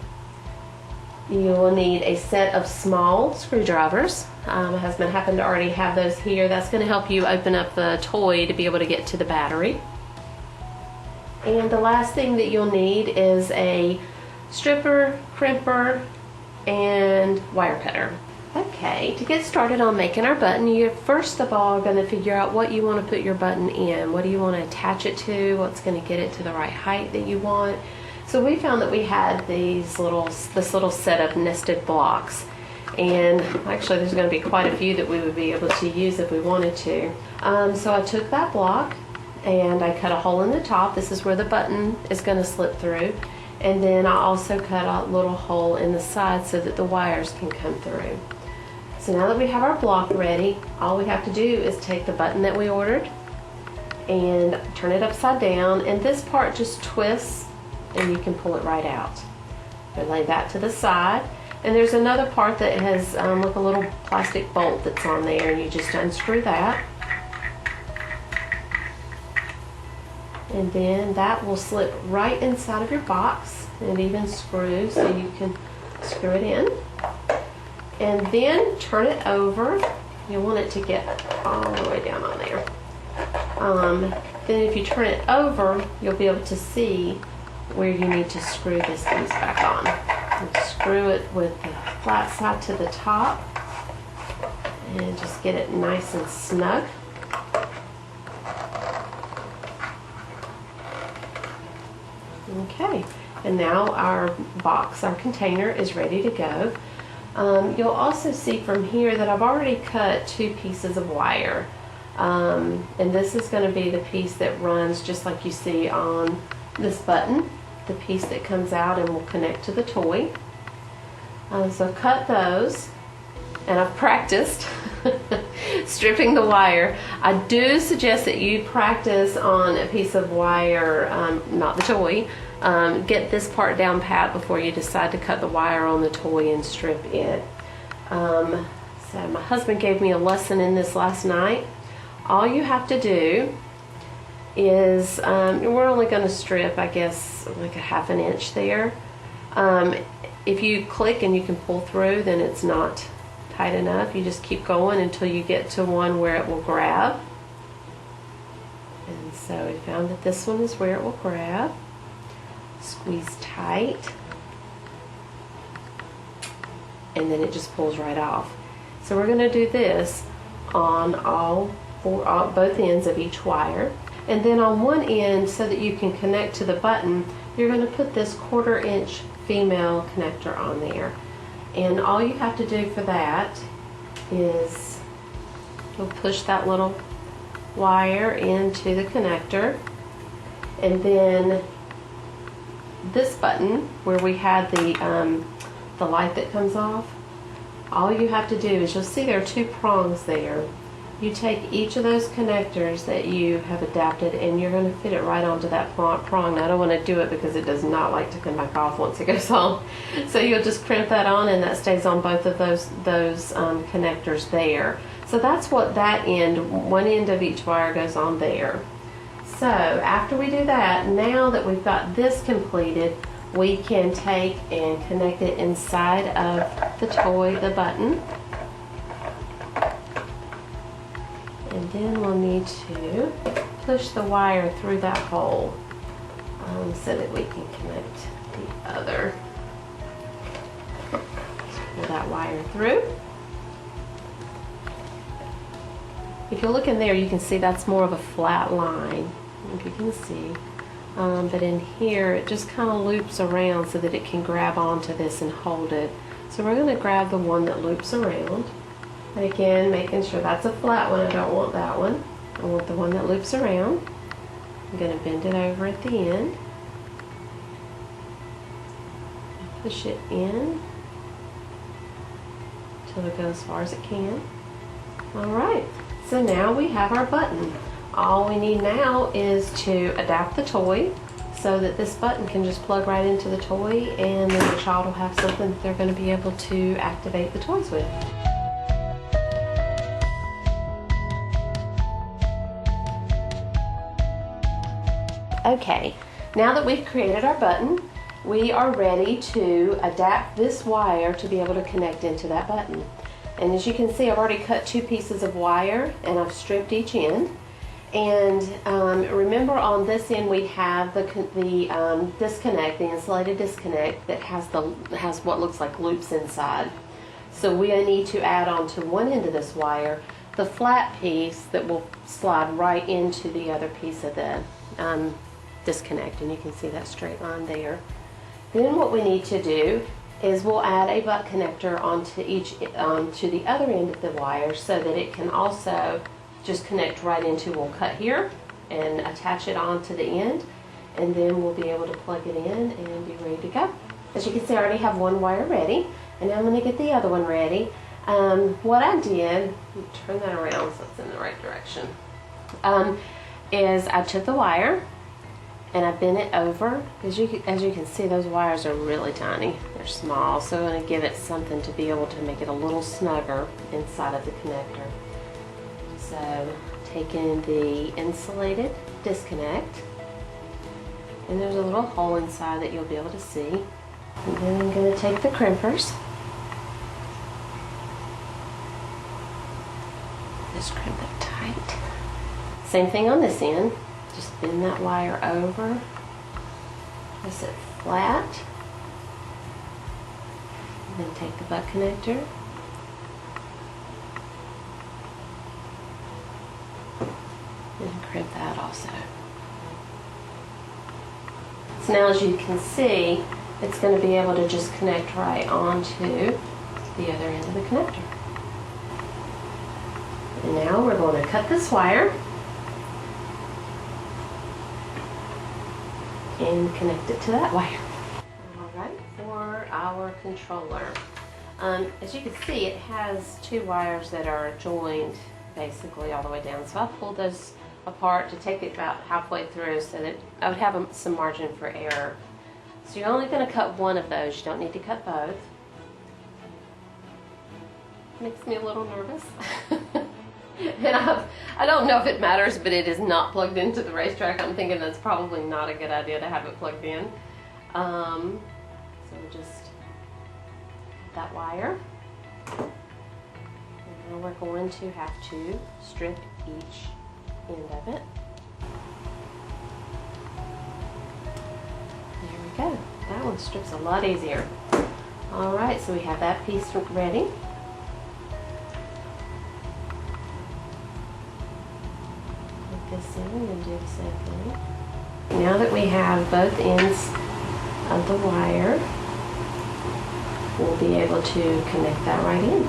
You will need a set of small screwdrivers. My husband happened to already have those here. That's going to help you open up the toy to be able to get to the battery. And the last thing that you'll need is a stripper, crimper, and wire cutter. Okay, to get started on making our button, you're first of all going to figure out what you want to put your button in. What do you want to attach it to? What's going to get it to the right height that you want? So we found that we had this little set of nested blocks. And actually there's going to be quite a few that we would be able to use if we wanted to. So I took that block and I cut a hole in the top. This is where the button is going to slip through. And then I also cut a little hole in the side so that the wires can come through. So now that we have our block ready, all we have to do is take the button that we ordered and turn it upside down, and this part just twists and you can pull it right out. So lay that to the side, and there's another part that has like a little plastic bolt that's on there, and you just unscrew that. And then that will slip right inside of your box, and even screws so you can screw it in. And then turn it over. You want it to get all the way down on there. Then if you turn it over, you'll be able to see where you need to screw this piece back on. And screw it with the flat side to the top, and just get it nice and snug. Okay, and now our box, our container is ready to go. You'll also see from here that I've already cut 2 pieces of wire. And this is going to be the piece that runs just like you see on this button, the piece that comes out and will connect to the toy. So I've cut those, and I've practiced. stripping the wire. I do suggest that you practice on a piece of wire, not the toy. Get this part down pat before you decide to cut the wire on the toy and strip it. So my husband gave me a lesson in this last night. All you have to do is, we're only going to strip, I guess, like a 1/2 inch there. If you click and you can pull through, then it's not tight enough. You just keep going until you get to one where it will grab. And so we found that this one is where it will grab. Squeeze tight. And then it just pulls right off. So we're going to do this on both ends of each wire. And then on one end, so that you can connect to the button, you're going to put this 1/4 inch female connector on there. And all you have to do for that is you'll push that little wire into the connector, and then this button where we had the light that comes off, all you have to do is, you'll see there are 2 prongs there. You take each of those connectors that you have adapted and you're going to fit it right onto that prong. Now, I don't want to do it because it does not like to come back off once it goes on. So you'll just crimp that on, and that stays on both of those connectors there. So that's what that end, one end of each wire goes on there. So after we do that, now that we've got this completed, we can take and connect it inside of the toy, the button. And then we'll need to push the wire through that hole so that we can connect the other. Pull that wire through. If you look in there, you can see that's more of a flat line, if you can see. But in here, it just kind of loops around so that it can grab onto this and hold it. So we're going to grab the one that loops around. And again, making sure that's a flat one. I don't want that one. I want the one that loops around. I'm going to bend it over at the end. Push it in until it goes as far as it can. Alright, so now we have our button. All we need now is to adapt the toy so that this button can just plug right into the toy, and then the child will have something that they're going to be able to activate the toys with. Okay, now that we've created our button, we are ready to adapt this wire to be able to connect into that button. And as you can see, I've already cut 2 pieces of wire and I've stripped each end. And remember, on this end we have the disconnect, the insulated disconnect that has what looks like loops inside. So we need to add on to one end of this wire the flat piece that will slide right into the other piece of the disconnect, and you can see that straight line there. Then what we need to do is we'll add a butt connector onto to the other end of the wire so that it can also just connect right into. We'll cut here and attach it onto the end, and then we'll be able to plug it in and be ready to go. As you can see, I already have one wire ready, and now I'm going to get the other one ready. What I did, turn that around so it's in the right direction, is I took the wire and I bent it over. As you can see, those wires are really tiny. They're small, so I'm going to give it something to be able to make it a little snugger inside of the connector. So, taking the insulated disconnect, and there's a little hole inside that you'll be able to see. And then I'm going to take the crimpers. Just crimp it tight. Same thing on this end. Just bend that wire over, press it flat, and then take the butt connector, and crimp that also. So now, as you can see, it's going to be able to just connect right onto the other end of the connector. And now we're going to cut this wire and connect it to that wire. Alright, for our controller. As you can see, it has 2 wires that are joined basically all the way down. So I pulled those apart to take it about halfway through so that I would have some margin for error. So you're only going to cut one of those. You don't need to cut both. Makes me a little nervous. And I don't know if it matters, but it is not plugged into the racetrack. I'm thinking that's probably not a good idea to have it plugged in. So just that wire. And now we're going to have to strip each end of it. There we go. That one strips a lot easier. All right, so we have that piece ready. This in and do the same thing. Now that we have both ends of the wire, we'll be able to connect that right in.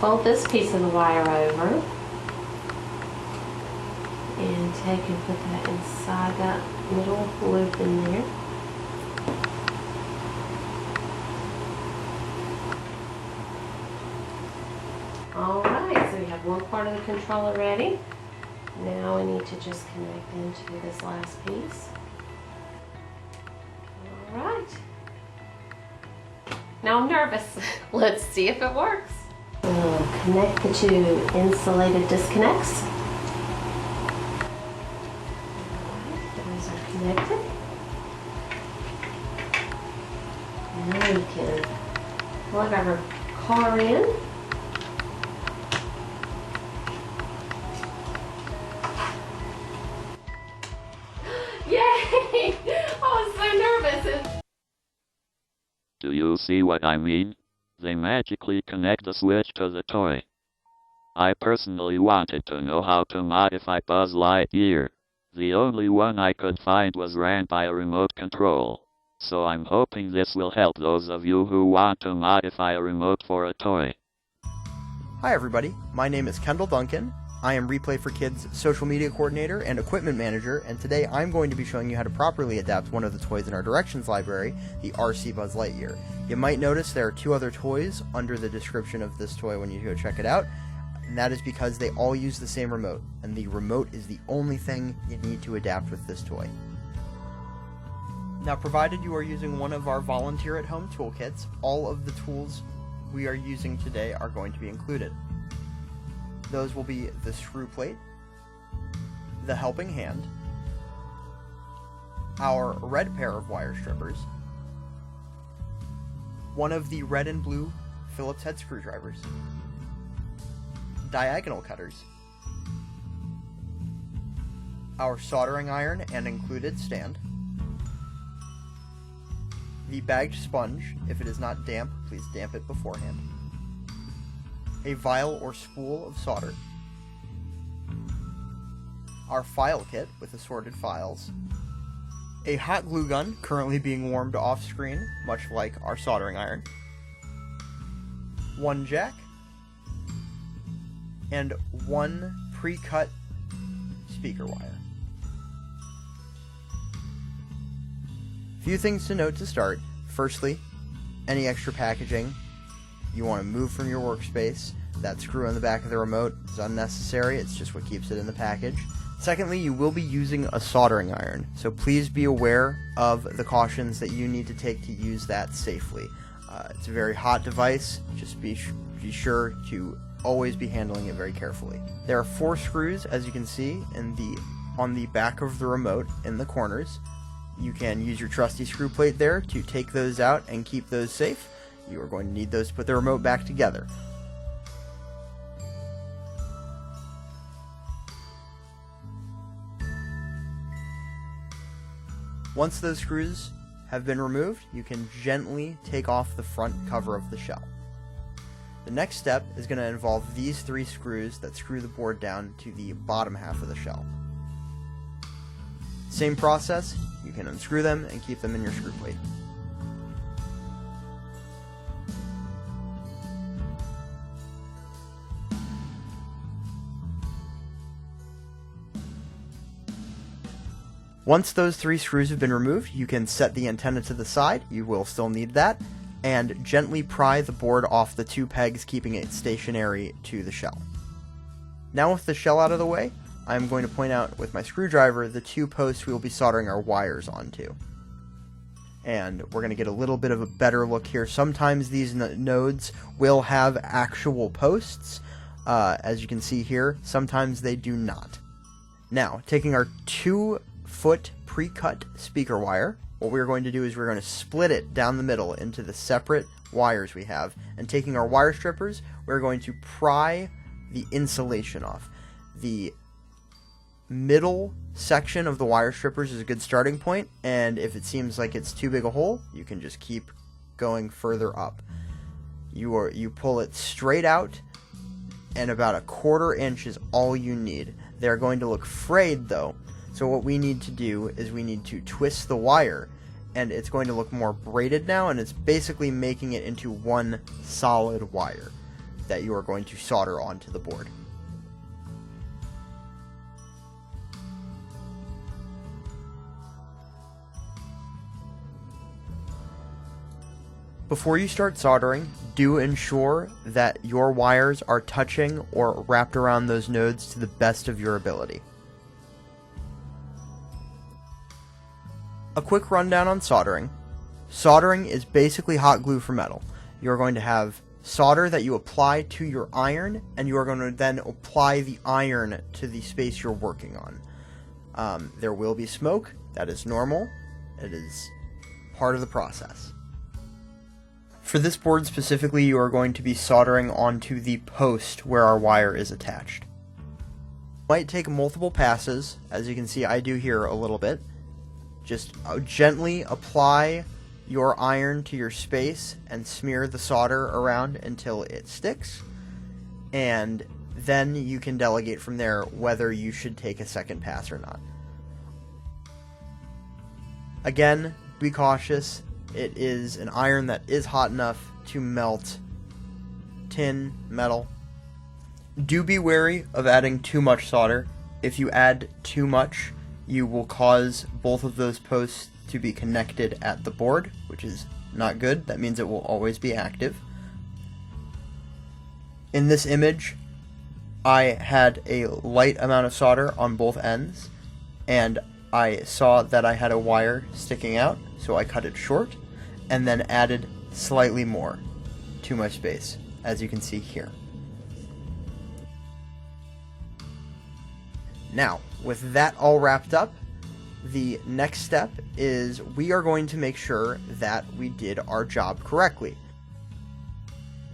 Fold this piece of the wire over and take and put that inside that little loop in there. Alright, so we have one part of the controller ready. Now we need to just connect into this last piece. Alright. Now I'm nervous. Let's see if it works. We'll connect the two insulated disconnects. Alright, those are connected. Now we can plug our car in. Yay! I was so nervous. Do you see what I mean? They magically connect the switch to the toy. I personally wanted to know how to modify Buzz Lightyear. The only one I could find was ran by a remote control. So I'm hoping this will help those of you who want to modify a remote for a toy. Hi everybody, my name is Kendall Duncan. I am Replay for Kids social media coordinator and equipment manager, and today I'm going to be showing you how to properly adapt one of the toys in our directions library, the RC Buzz Lightyear. You might notice there are two other toys under the description of this toy when you go check it out, and that is because they all use the same remote, and the remote is the only thing you need to adapt with this toy. Now, provided you are using one of our volunteer at home toolkits, all of the tools we are using today are going to be included. Those will be the screw plate, the helping hand, our red pair of wire strippers, one of the red and blue Phillips head screwdrivers, diagonal cutters, our soldering iron and included stand, the bagged sponge. If it is not damp, please damp it beforehand, a vial or spool of solder, our file kit with assorted files, a hot glue gun currently being warmed off screen, much like our soldering iron, one jack, and one pre-cut speaker wire. Few things to note to start. Firstly, any extra packaging you want to move from your workspace. That screw on the back of the remote is unnecessary, it's just what keeps it in the package. Secondly, you will be using a soldering iron, so please be aware of the cautions that you need to take to use that safely. It's a very hot device, just be sure to always be handling it very carefully. There are 4 screws, as you can see, on the back of the remote in the corners. You can use your trusty screw plate there to take those out and keep those safe. You are going to need those to put the remote back together. Once those screws have been removed, you can gently take off the front cover of the shell. The next step is going to involve these 3 screws that screw the board down to the bottom half of the shell. Same process, you can unscrew them and keep them in your screw plate. Once those 3 screws have been removed, you can set the antenna to the side, you will still need that, and gently pry the board off the 2 pegs, keeping it stationary to the shell. Now with the shell out of the way, I'm going to point out with my screwdriver the 2 posts we will be soldering our wires onto. And we're going to get a little bit of a better look here. Sometimes these nodes will have actual posts, as you can see here. Sometimes they do not. Now, taking our 2-foot pre-cut speaker wire, what we're going to do is we're going to split it down the middle into the separate wires we have. And taking our wire strippers, we're going to pry the insulation off. The middle section of the wire strippers is a good starting point, and if it seems like it's too big a hole, you can just keep going further up. You pull it straight out, and about 1/4 inch is all you need. They're going to look frayed though, so what we need to do is we need to twist the wire, and it's going to look more braided now, and it's basically making it into one solid wire that you are going to solder onto the board. Before you start soldering, do ensure that your wires are touching or wrapped around those nodes to the best of your ability. A quick rundown on soldering. Soldering is basically hot glue for metal. You're going to have solder that you apply to your iron, and you are going to then apply the iron to the space you're working on. There will be smoke. That is normal. It is part of the process. For this board specifically, you are going to be soldering onto the post where our wire is attached. It might take multiple passes, as you can see I do here a little bit. Just gently apply your iron to your space and smear the solder around until it sticks, and then you can delegate from there whether you should take a second pass or not. Again, be cautious. It is an iron that is hot enough to melt tin, metal. Do be wary of adding too much solder. If you add too much, you will cause both of those posts to be connected at the board, which is not good. That means it will always be active. In this image, I had a light amount of solder on both ends, and I saw that I had a wire sticking out, so I cut it short, and then added slightly more to my space, as you can see here. Now, with that all wrapped up, the next step is we are going to make sure that we did our job correctly.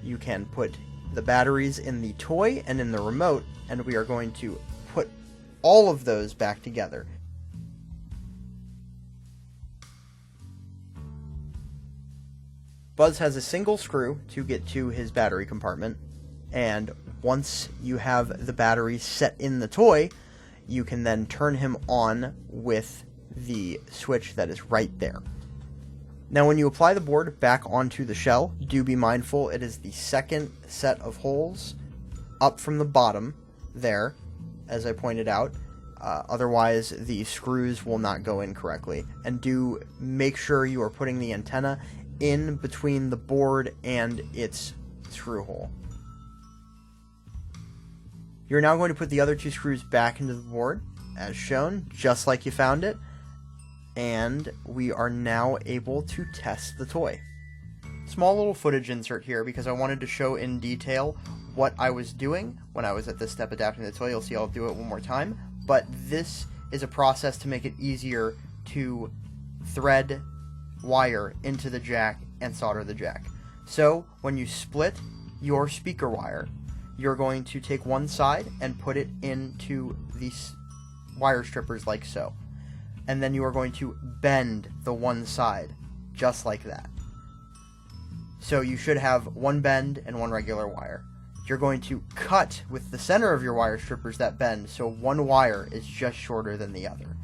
You can put the batteries in the toy and in the remote, and we are going to put all of those back together. Buzz has a single screw to get to his battery compartment, and once you have the batteries set in the toy, you can then turn him on with the switch that is right there. Now when you apply the board back onto the shell, do be mindful it is the second set of holes up from the bottom there, as I pointed out. Otherwise the screws will not go in correctly. And do make sure you are putting the antenna in between the board and its screw hole. You're now going to put the other 2 screws back into the board, as shown, just like you found it, and we are now able to test the toy. Small little footage insert here because I wanted to show in detail what I was doing when I was at this step adapting the toy. You'll see I'll do it one more time, but this is a process to make it easier to thread wire into the jack and solder the jack. So when you split your speaker wire, you're going to take one side and put it into these wire strippers like so. And then you are going to bend the one side just like that. So you should have one bend and one regular wire. You're going to cut with the center of your wire strippers that bend, so one wire is just shorter than the other.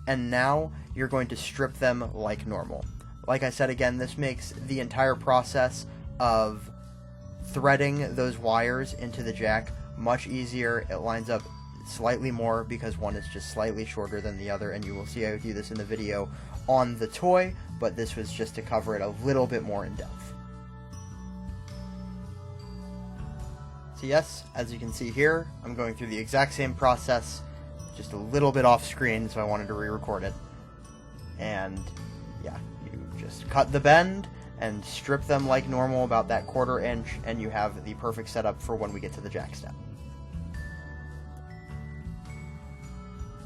And now you're going to strip them like normal. Like I said again, this makes the entire process of threading those wires into the jack much easier. It lines up slightly more because one is just slightly shorter than the other, and you will see I do this in the video on the toy, but this was just to cover it a little bit more in depth. So So yes, as you can see here, I'm going through the exact same process, just a little bit off screen, so I wanted to re-record it. And yeah, you just cut the bend and strip them like normal, about that 1/4 inch, and you have the perfect setup for when we get to the jack step.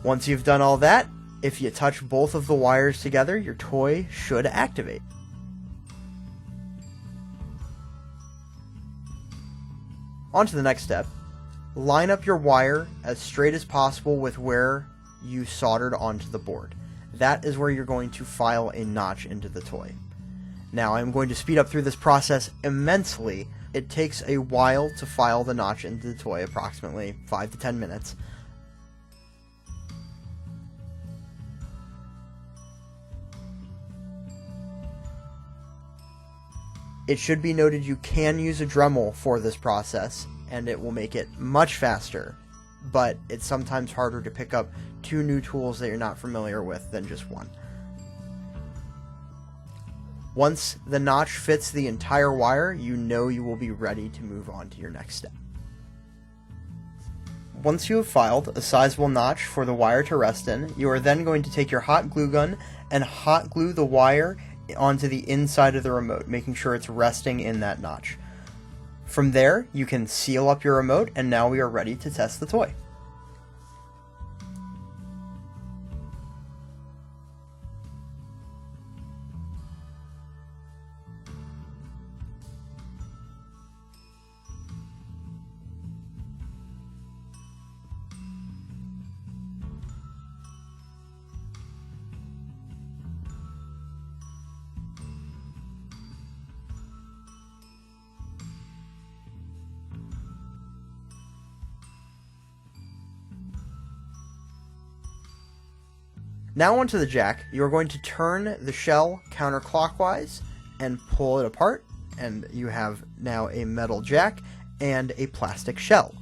Once you've done all that, if you touch both of the wires together, your toy should activate. On to the next step. Line up your wire as straight as possible with where you soldered onto the board. That is where you're going to file a notch into the toy. Now I'm going to speed up through this process immensely. It takes a while to file the notch into the toy, approximately 5 to 10 minutes. It should be noted you can use a Dremel for this process, and it will make it much faster, but it's sometimes harder to pick up 2 new tools that you're not familiar with than just one. Once the notch fits the entire wire, you know you will be ready to move on to your next step. Once you have filed a sizable notch for the wire to rest in, you are then going to take your hot glue gun and hot glue the wire onto the inside of the remote, making sure it's resting in that notch. From there, you can seal up your remote, and now we are ready to test the toy. Now onto the jack, you are going to turn the shell counterclockwise and pull it apart, and you have now a metal jack and a plastic shell.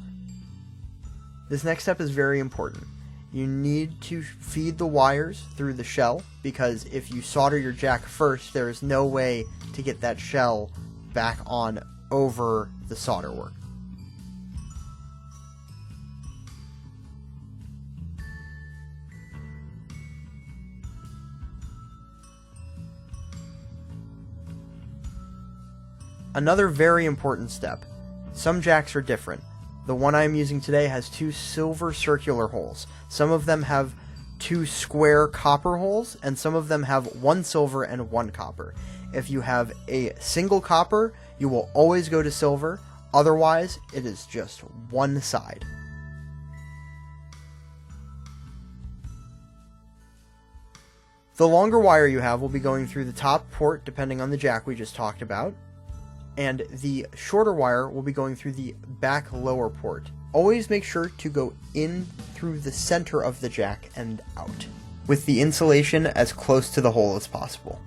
This next step is very important. You need to feed the wires through the shell, because if you solder your jack first, there is no way to get that shell back on over the solder work. Another very important step. Some jacks are different. The one I am using today has 2 silver circular holes. Some of them have 2 square copper holes, and some of them have 1 silver and 1 copper. If you have a single copper, you will always go to silver. Otherwise, it is just one side. The longer wire you have will be going through the top port, depending on the jack we just talked about, and the shorter wire will be going through the back lower port. Always make sure to go in through the center of the jack and out, with the insulation as close to the hole as possible.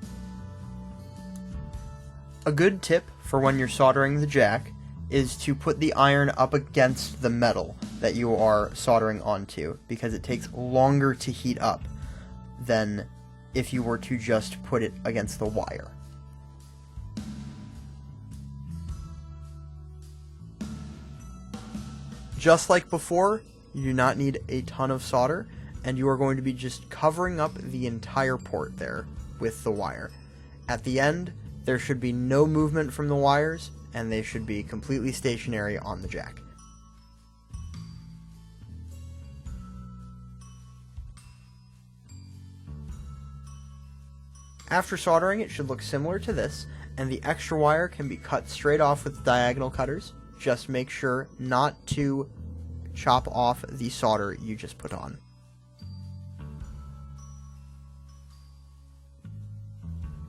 A good tip for when you're soldering the jack is to put the iron up against the metal that you are soldering onto, because it takes longer to heat up than if you were to just put it against the wire. Just like before, you do not need a ton of solder, and you are going to be just covering up the entire port there with the wire. At the end, there should be no movement from the wires, and they should be completely stationary on the jack. After soldering, it should look similar to this, and the extra wire can be cut straight off with diagonal cutters. Just make sure not to chop off the solder you just put on.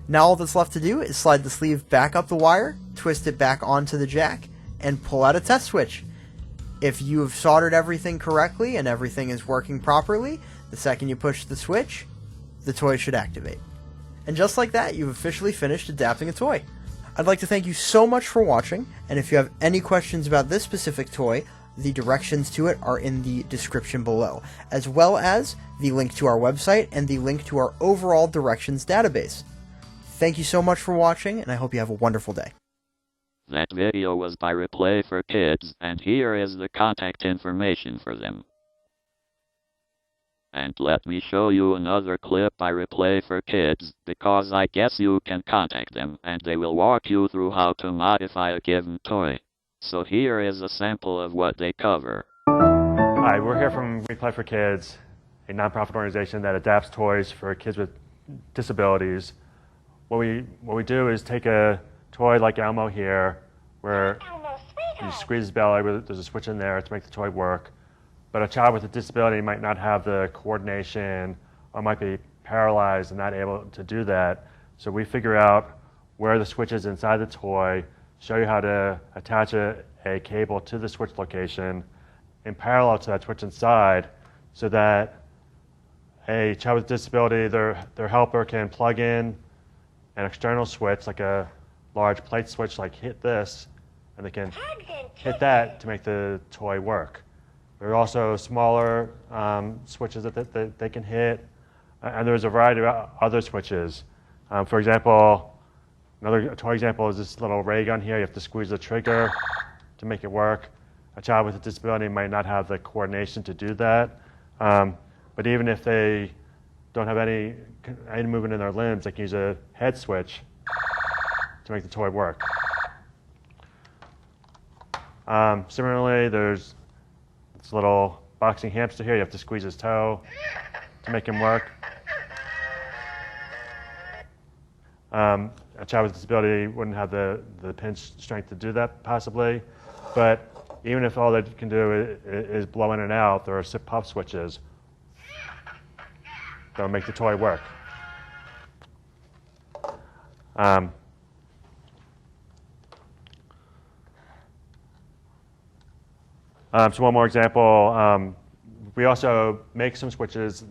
Now all that's left to do is slide the sleeve back up the wire, twist it back onto the jack, and pull out a test switch. If you have soldered everything correctly and everything is working properly, the second you push the switch, the toy should activate. And just like that, you've officially finished adapting a toy. I'd like to thank you so much for watching, and if you have any questions about this specific toy, the directions to it are in the description below, as well as the link to our website and the link to our overall directions database. Thank you so much for watching, and I hope you have a wonderful day. That video was by Replay for Kids, and here is the contact information for them. And let me show you another clip by Replay for Kids, because I guess you can contact them, and they will walk you through how to modify a given toy. So here is a sample of what they cover. Hi, we're here from Replay for Kids, a nonprofit organization that adapts toys for kids with disabilities. What we do is take a toy like Elmo here, where you squeeze his belly, there's a switch in there to make the toy work. But a child with a disability might not have the coordination or might be paralyzed and not able to do that. So we figure out where the switch is inside the toy, show you how to attach a cable to the switch location in parallel to that switch inside, so that a child with disability, their helper can plug in an external switch, like a large plate switch, like hit this, and they can hit that to make the toy work. There are also smaller switches that they can hit, and there's a variety of other switches. For example, another toy example is this little ray gun here. You have to squeeze the trigger to make it work. A child with a disability might not have the coordination to do that, but even if they don't have any movement in their limbs, they can use a head switch to make the toy work. Similarly, there's this little boxing hamster here. You have to squeeze his toe to make him work. A child with a disability wouldn't have the pinch strength to do that, possibly. But even if all they can do is blow in and out, there are puff switches that will make the toy work. So one more example, we also make some switches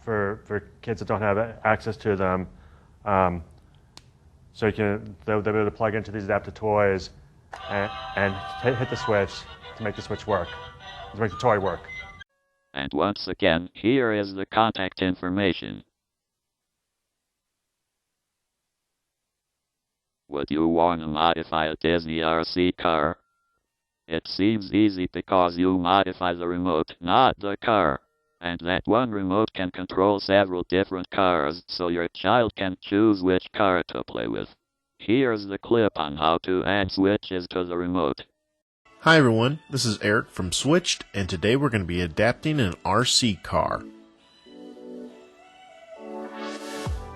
for kids that don't have access to them. So they'll be able to plug into these adaptive toys and hit the switch to make the switch work, to make the toy work. And once again, here is the contact information. Would you want to modify a Disney RC car? It seems easy because you modify the remote, not the car. And that one remote can control several different cars, so your child can choose which car to play with. Here's the clip on how to add switches to the remote. Hi everyone, this is Eric from Switched, and today we're going to be adapting an RC car.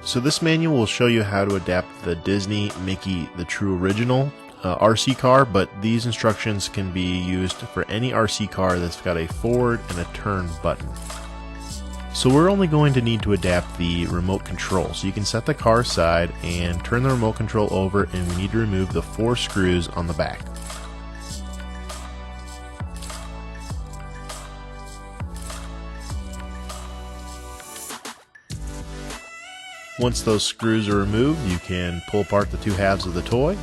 So this manual will show you how to adapt the Disney Mickey the True Original RC car, but these instructions can be used for any RC car that's got a forward and a turn button. So we're only going to need to adapt the remote control. So you can set the car aside and turn the remote control over, and we need to remove the 4 screws on the back. Once those screws are removed, you can pull apart the 2 halves of the toy.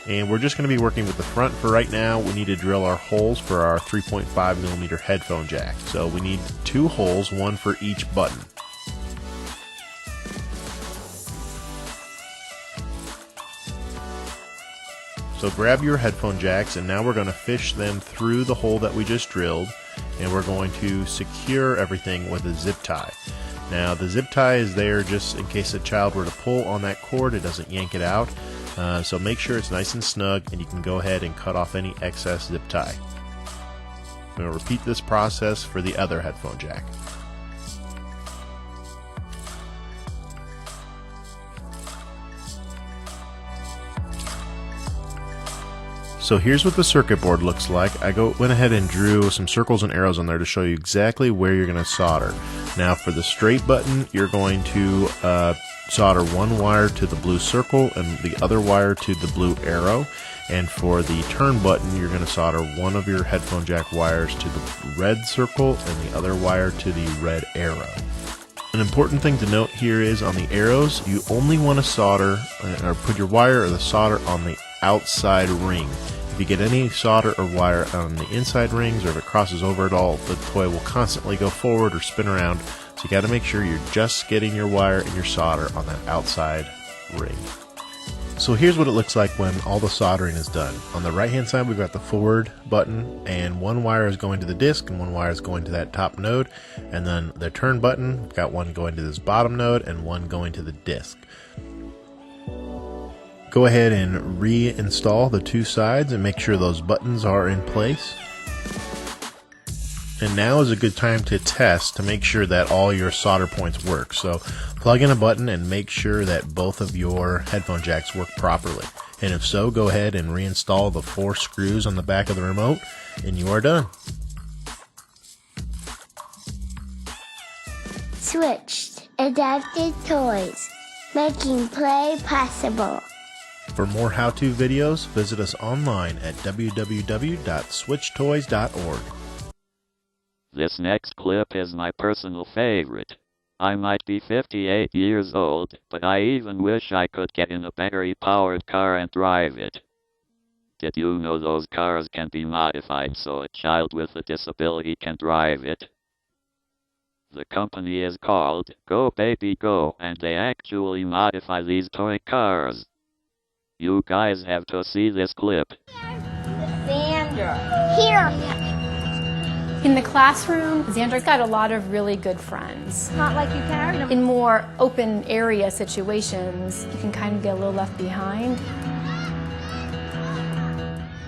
And we're just going to be working with the front for right now. We need to drill our holes for our 3.5mm headphone jack. So we need 2 holes, one for each button. So grab your headphone jacks, and now we're going to fish them through the hole that we just drilled, and we're going to secure everything with a zip tie. Now the zip tie is there just in case a child were to pull on that cord, it doesn't yank it out. So make sure it's nice and snug, and you can go ahead and cut off any excess zip tie. I'm going to repeat this process for the other headphone jack. So here's what the circuit board looks like. I went ahead and drew some circles and arrows on there to show you exactly where you're going to solder. Now for the straight button, you're going to solder one wire to the blue circle and the other wire to the blue arrow. And for the turn button, you're going to solder one of your headphone jack wires to the red circle and the other wire to the red arrow. An important thing to note here is on the arrows, you only want to solder or put your wire or the solder on the outside ring. If you get any solder or wire on the inside rings, or if it crosses over at all, the toy will constantly go forward or spin around. So you got to make sure you're just getting your wire and your solder on that outside ring. So here's what it looks like when all the soldering is done. On the right hand side we've got the forward button, and one wire is going to the disc and one wire is going to that top node, and then the turn button, we've got one going to this bottom node and one going to the disc. Go ahead and reinstall the two sides and make sure those buttons are in place. And now is a good time to test to make sure that all your solder points work. So plug in a button and make sure that both of your headphone jacks work properly. And if so, go ahead and reinstall the 4 screws on the back of the remote and you are done. Switched. Adapted toys. Making play possible. For more how-to videos, visit us online at www.switchtoys.org. This next clip is my personal favorite. I might be 58 years old, but I even wish I could get in a battery-powered car and drive it. Did you know those cars can be modified so a child with a disability can drive it? The company is called Go Baby Go, and they actually modify these toy cars. You guys have to see this clip. Xander. Here. In the classroom, Xander's got a lot of really good friends. Not like you can hurt him. In more open area situations, you can kind of get a little left behind.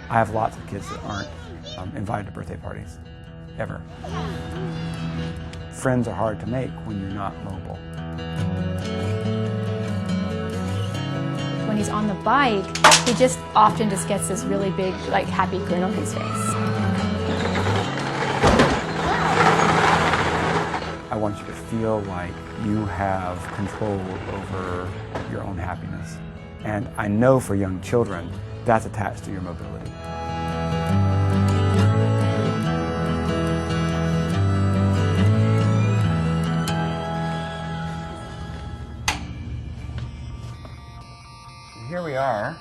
I have lots of kids that aren't invited to birthday parties, ever. Friends are hard to make when you're not mobile. When he's on the bike, he just often just gets this really big, like, happy grin on his face. I want you to feel like you have control over your own happiness. And I know for young children, that's attached to your mobility. Here we are.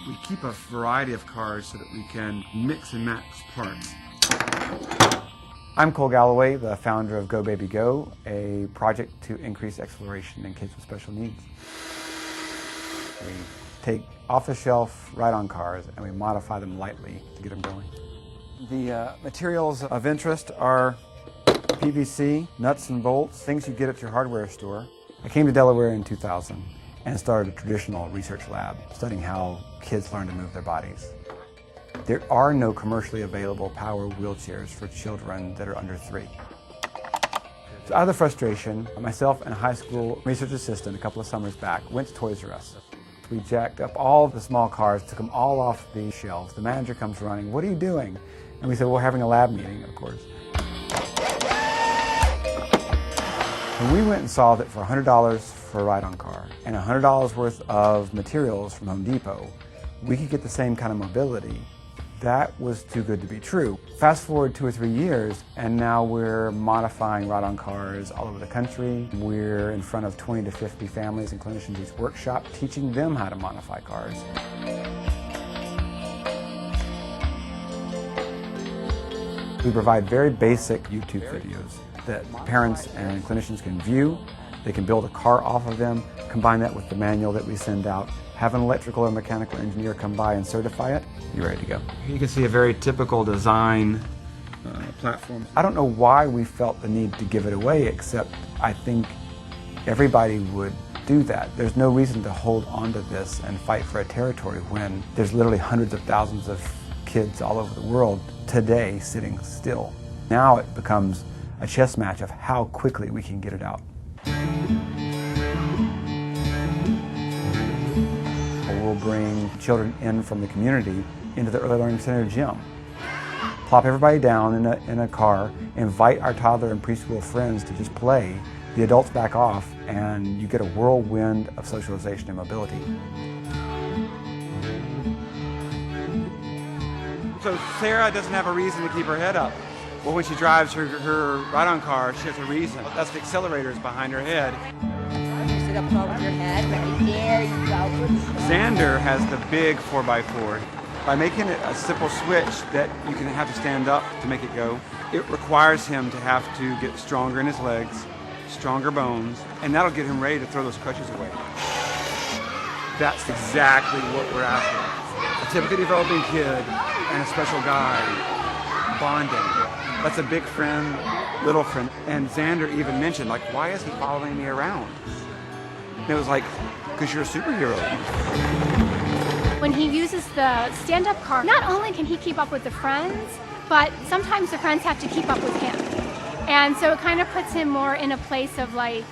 We keep a variety of cars so that we can mix and match parts. I'm Cole Galloway, the founder of Go Baby Go, a project to increase exploration in kids with special needs. We take off-the-shelf ride-on cars and we modify them lightly to get them going. The materials of interest are PVC, nuts and bolts, things you get at your hardware store. I came to Delaware in 2000 and started a traditional research lab studying how kids learn to move their bodies. There are no commercially available power wheelchairs for children that are under 3. So out of the frustration, myself and a high school research assistant a couple of summers back went to Toys R Us. We jacked up all the small cars, took them all off the shelves. The manager comes running, "What are you doing?" And we said, "We're having a lab meeting, of course." And we went and saw that for $100 for a ride-on car and $100 worth of materials from Home Depot, we could get the same kind of mobility. That was too good to be true. Fast forward 2 or 3 years, and now we're modifying ride-on cars all over the country. We're in front of 20 to 50 families and clinicians each workshop, teaching them how to modify cars. We provide very basic YouTube videos that parents and clinicians can view. They can build a car off of them, combine that with the manual that we send out, have an electrical or mechanical engineer come by and certify it, you're ready to go. You can see a very typical design platform. I don't know why we felt the need to give it away, except I think everybody would do that. There's no reason to hold on to this and fight for a territory when there's literally hundreds of thousands of kids all over the world today sitting still. Now it becomes a chess match of how quickly we can get it out. We'll bring children in from the community into the Early Learning Center gym. Plop everybody down in a car, invite our toddler and preschool friends to just play. The adults back off, and you get a whirlwind of socialization and mobility. So Sarah doesn't have a reason to keep her head up. Well, when she drives her ride-on car, she has a reason. That's the accelerators behind her head. You sit up tall with your head, right there, you go. Xander has the big 4x4. By making it a simple switch that you can have to stand up to make it go, it requires him to have to get stronger in his legs, stronger bones, and that'll get him ready to throw those crutches away. That's exactly what we're after. A typically developing kid and a special guy bonding. That's a big friend, little friend. And Xander even mentioned, like, why is he following me around? And it was like, because you're a superhero. When he uses the stand-up car, not only can he keep up with the friends, but sometimes the friends have to keep up with him. And so it kind of puts him more in a place of like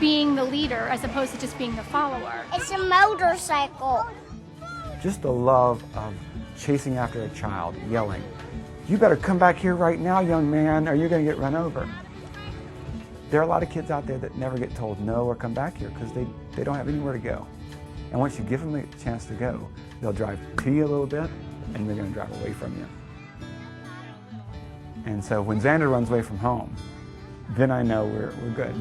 being the leader as opposed to just being the follower. It's a motorcycle. Just the love of chasing after a child, yelling, "You better come back here right now, young man, or you're going to get run over." There are a lot of kids out there that never get told no or come back here because they don't have anywhere to go. And once you give them a chance to go, they'll drive to you a little bit, and they're going to drive away from you. And so when Xander runs away from home, then I know we're good.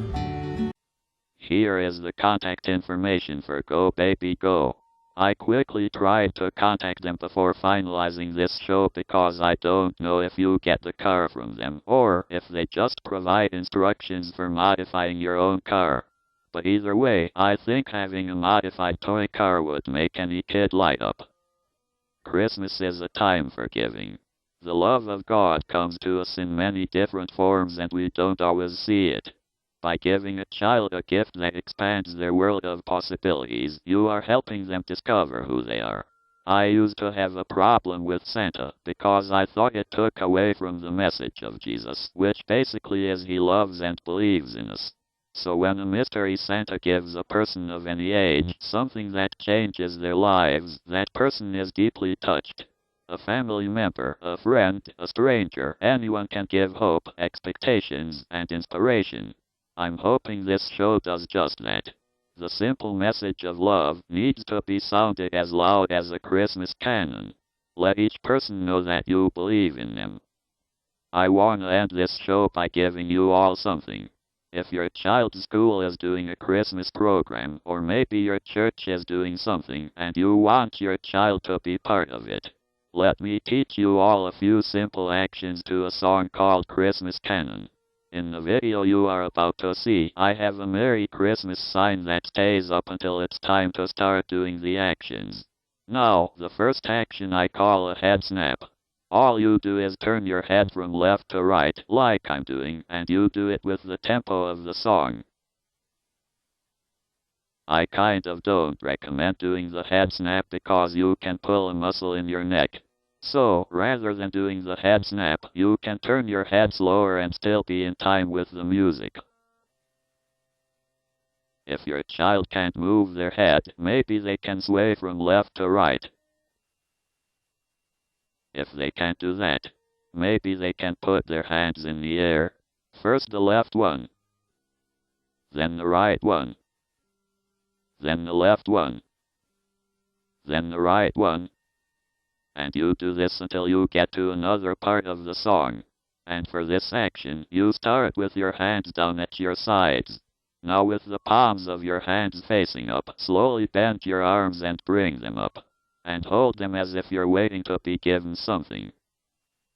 Here is the contact information for Go Baby Go. I quickly tried to contact them before finalizing this show because I don't know if you get the car from them or if they just provide instructions for modifying your own car. But either way, I think having a modified toy car would make any kid light up. Christmas is a time for giving. The love of God comes to us in many different forms and we don't always see it. By giving a child a gift that expands their world of possibilities, you are helping them discover who they are. I used to have a problem with Santa because I thought it took away from the message of Jesus, which basically is he loves and believes in us. So when a mystery Santa gives a person of any age something that changes their lives, that person is deeply touched. A family member, a friend, a stranger, anyone can give hope, expectations, and inspiration. I'm hoping this show does just that. The simple message of love needs to be sounded as loud as a Christmas cannon. Let each person know that you believe in them. I want to end this show by giving you all something. If your child's school is doing a Christmas program, or maybe your church is doing something, and you want your child to be part of it, let me teach you all a few simple actions to a song called Christmas Canon. In the video you are about to see, I have a Merry Christmas sign that stays up until it's time to start doing the actions. Now, the first action I call a head snap. All you do is turn your head from left to right, like I'm doing, and you do it with the tempo of the song. I kind of don't recommend doing the head snap because you can pull a muscle in your neck. So, rather than doing the head snap, you can turn your head slower and still be in time with the music. If your child can't move their head, maybe they can sway from left to right. If they can't do that, maybe they can put their hands in the air. First the left one, then the right one, then the left one, then the right one. And you do this until you get to another part of the song. And for this action, you start with your hands down at your sides. Now with the palms of your hands facing up, slowly bend your arms and bring them up. And hold them as if you're waiting to be given something.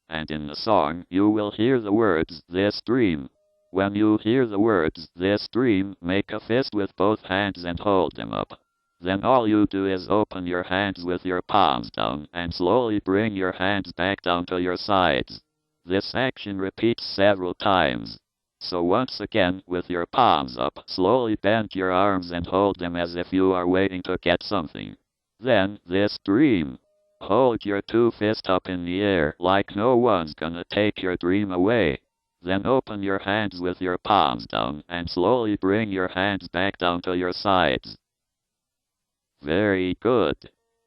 And in the song, you will hear the words, "This dream." When you hear the words, "This dream," make a fist with both hands and hold them up. Then all you do is open your hands with your palms down and slowly bring your hands back down to your sides. This action repeats several times. So once again, with your palms up, slowly bend your arms and hold them as if you are waiting to get something. Then, "This dream." Hold your two fists up in the air like no one's gonna take your dream away. Then open your hands with your palms down and slowly bring your hands back down to your sides. Very good.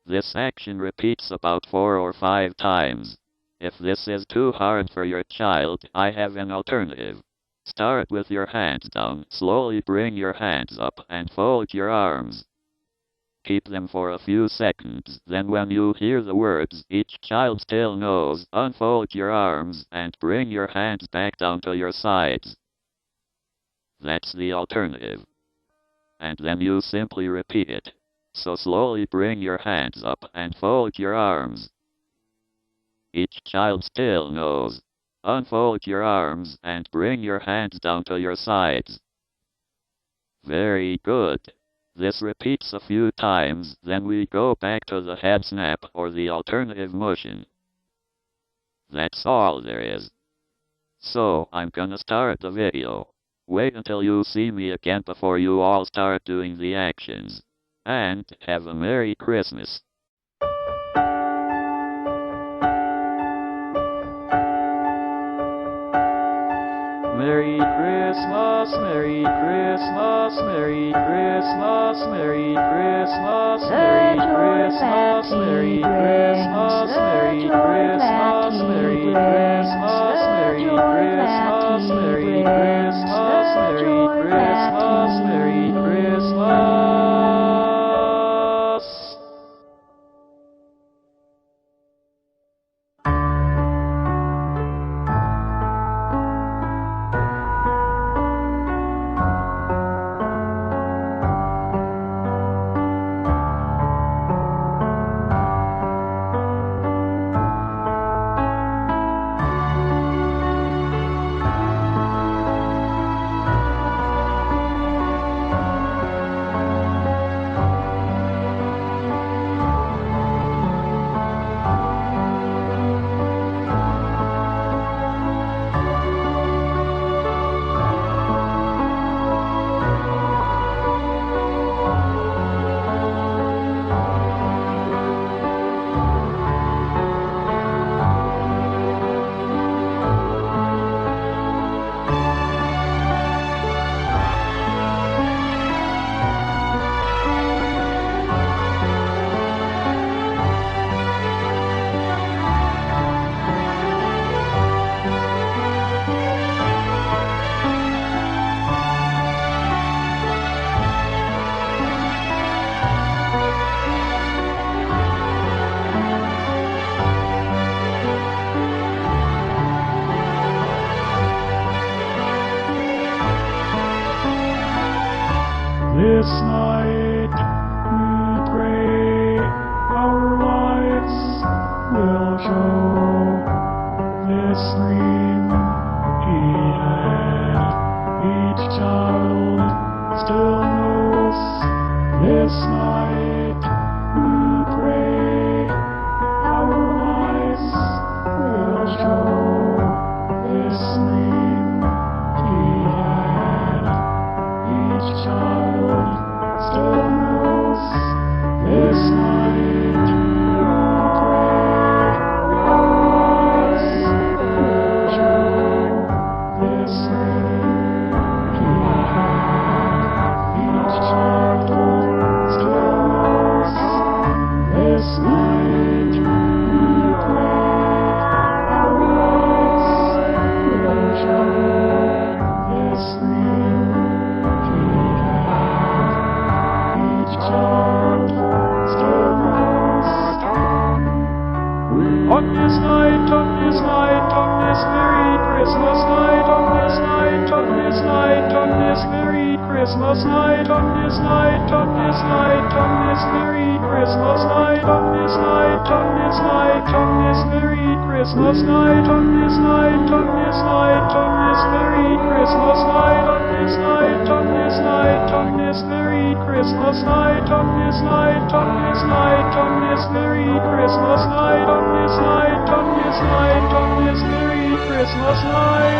This action repeats about 4 or 5 times. If this is too hard for your child, I have an alternative. Start with your hands down, slowly bring your hands up, and fold your arms. Keep them for a few seconds, then when you hear the words, "Each child still knows," unfold your arms, and bring your hands back down to your sides. That's the alternative. And then you simply repeat it. So slowly bring your hands up and fold your arms. Each child still knows. Unfold your arms and bring your hands down to your sides. Very good. This repeats a few times, then we go back to the head snap or the alternative motion. That's all there is. So, I'm gonna start the video. Wait until you see me again before you all start doing the actions. And have a Merry Christmas. Merry Christmas, Merry Christmas, Merry Christmas, Merry Christmas, Merry Christmas, Merry Christmas, Merry Christmas, Merry Christmas, Merry Christmas, Merry Christmas, Merry Christmas, Merry Christmas. This night we pray our lights will show this dream he had. Each child still knows. This night we pray our lights will show this dream he had. Each child still knows. This night we pray our lights will show this dream he had. Each child still knows. This night we pray our lights will show this dream. On this night, on this night, on this Merry Christmas night, on this night, on this night, on this Merry Christmas night, on this night, on this night, on this Merry Christmas night, on this night, on this night, on this Merry Christmas night, on this night, on this night, on this Merry Christmas night, on this night, on this night, on this Merry Christmas night, on this night, on this night, on this Merry Christmas night, on this night, on this night, on this Merry Christmas night.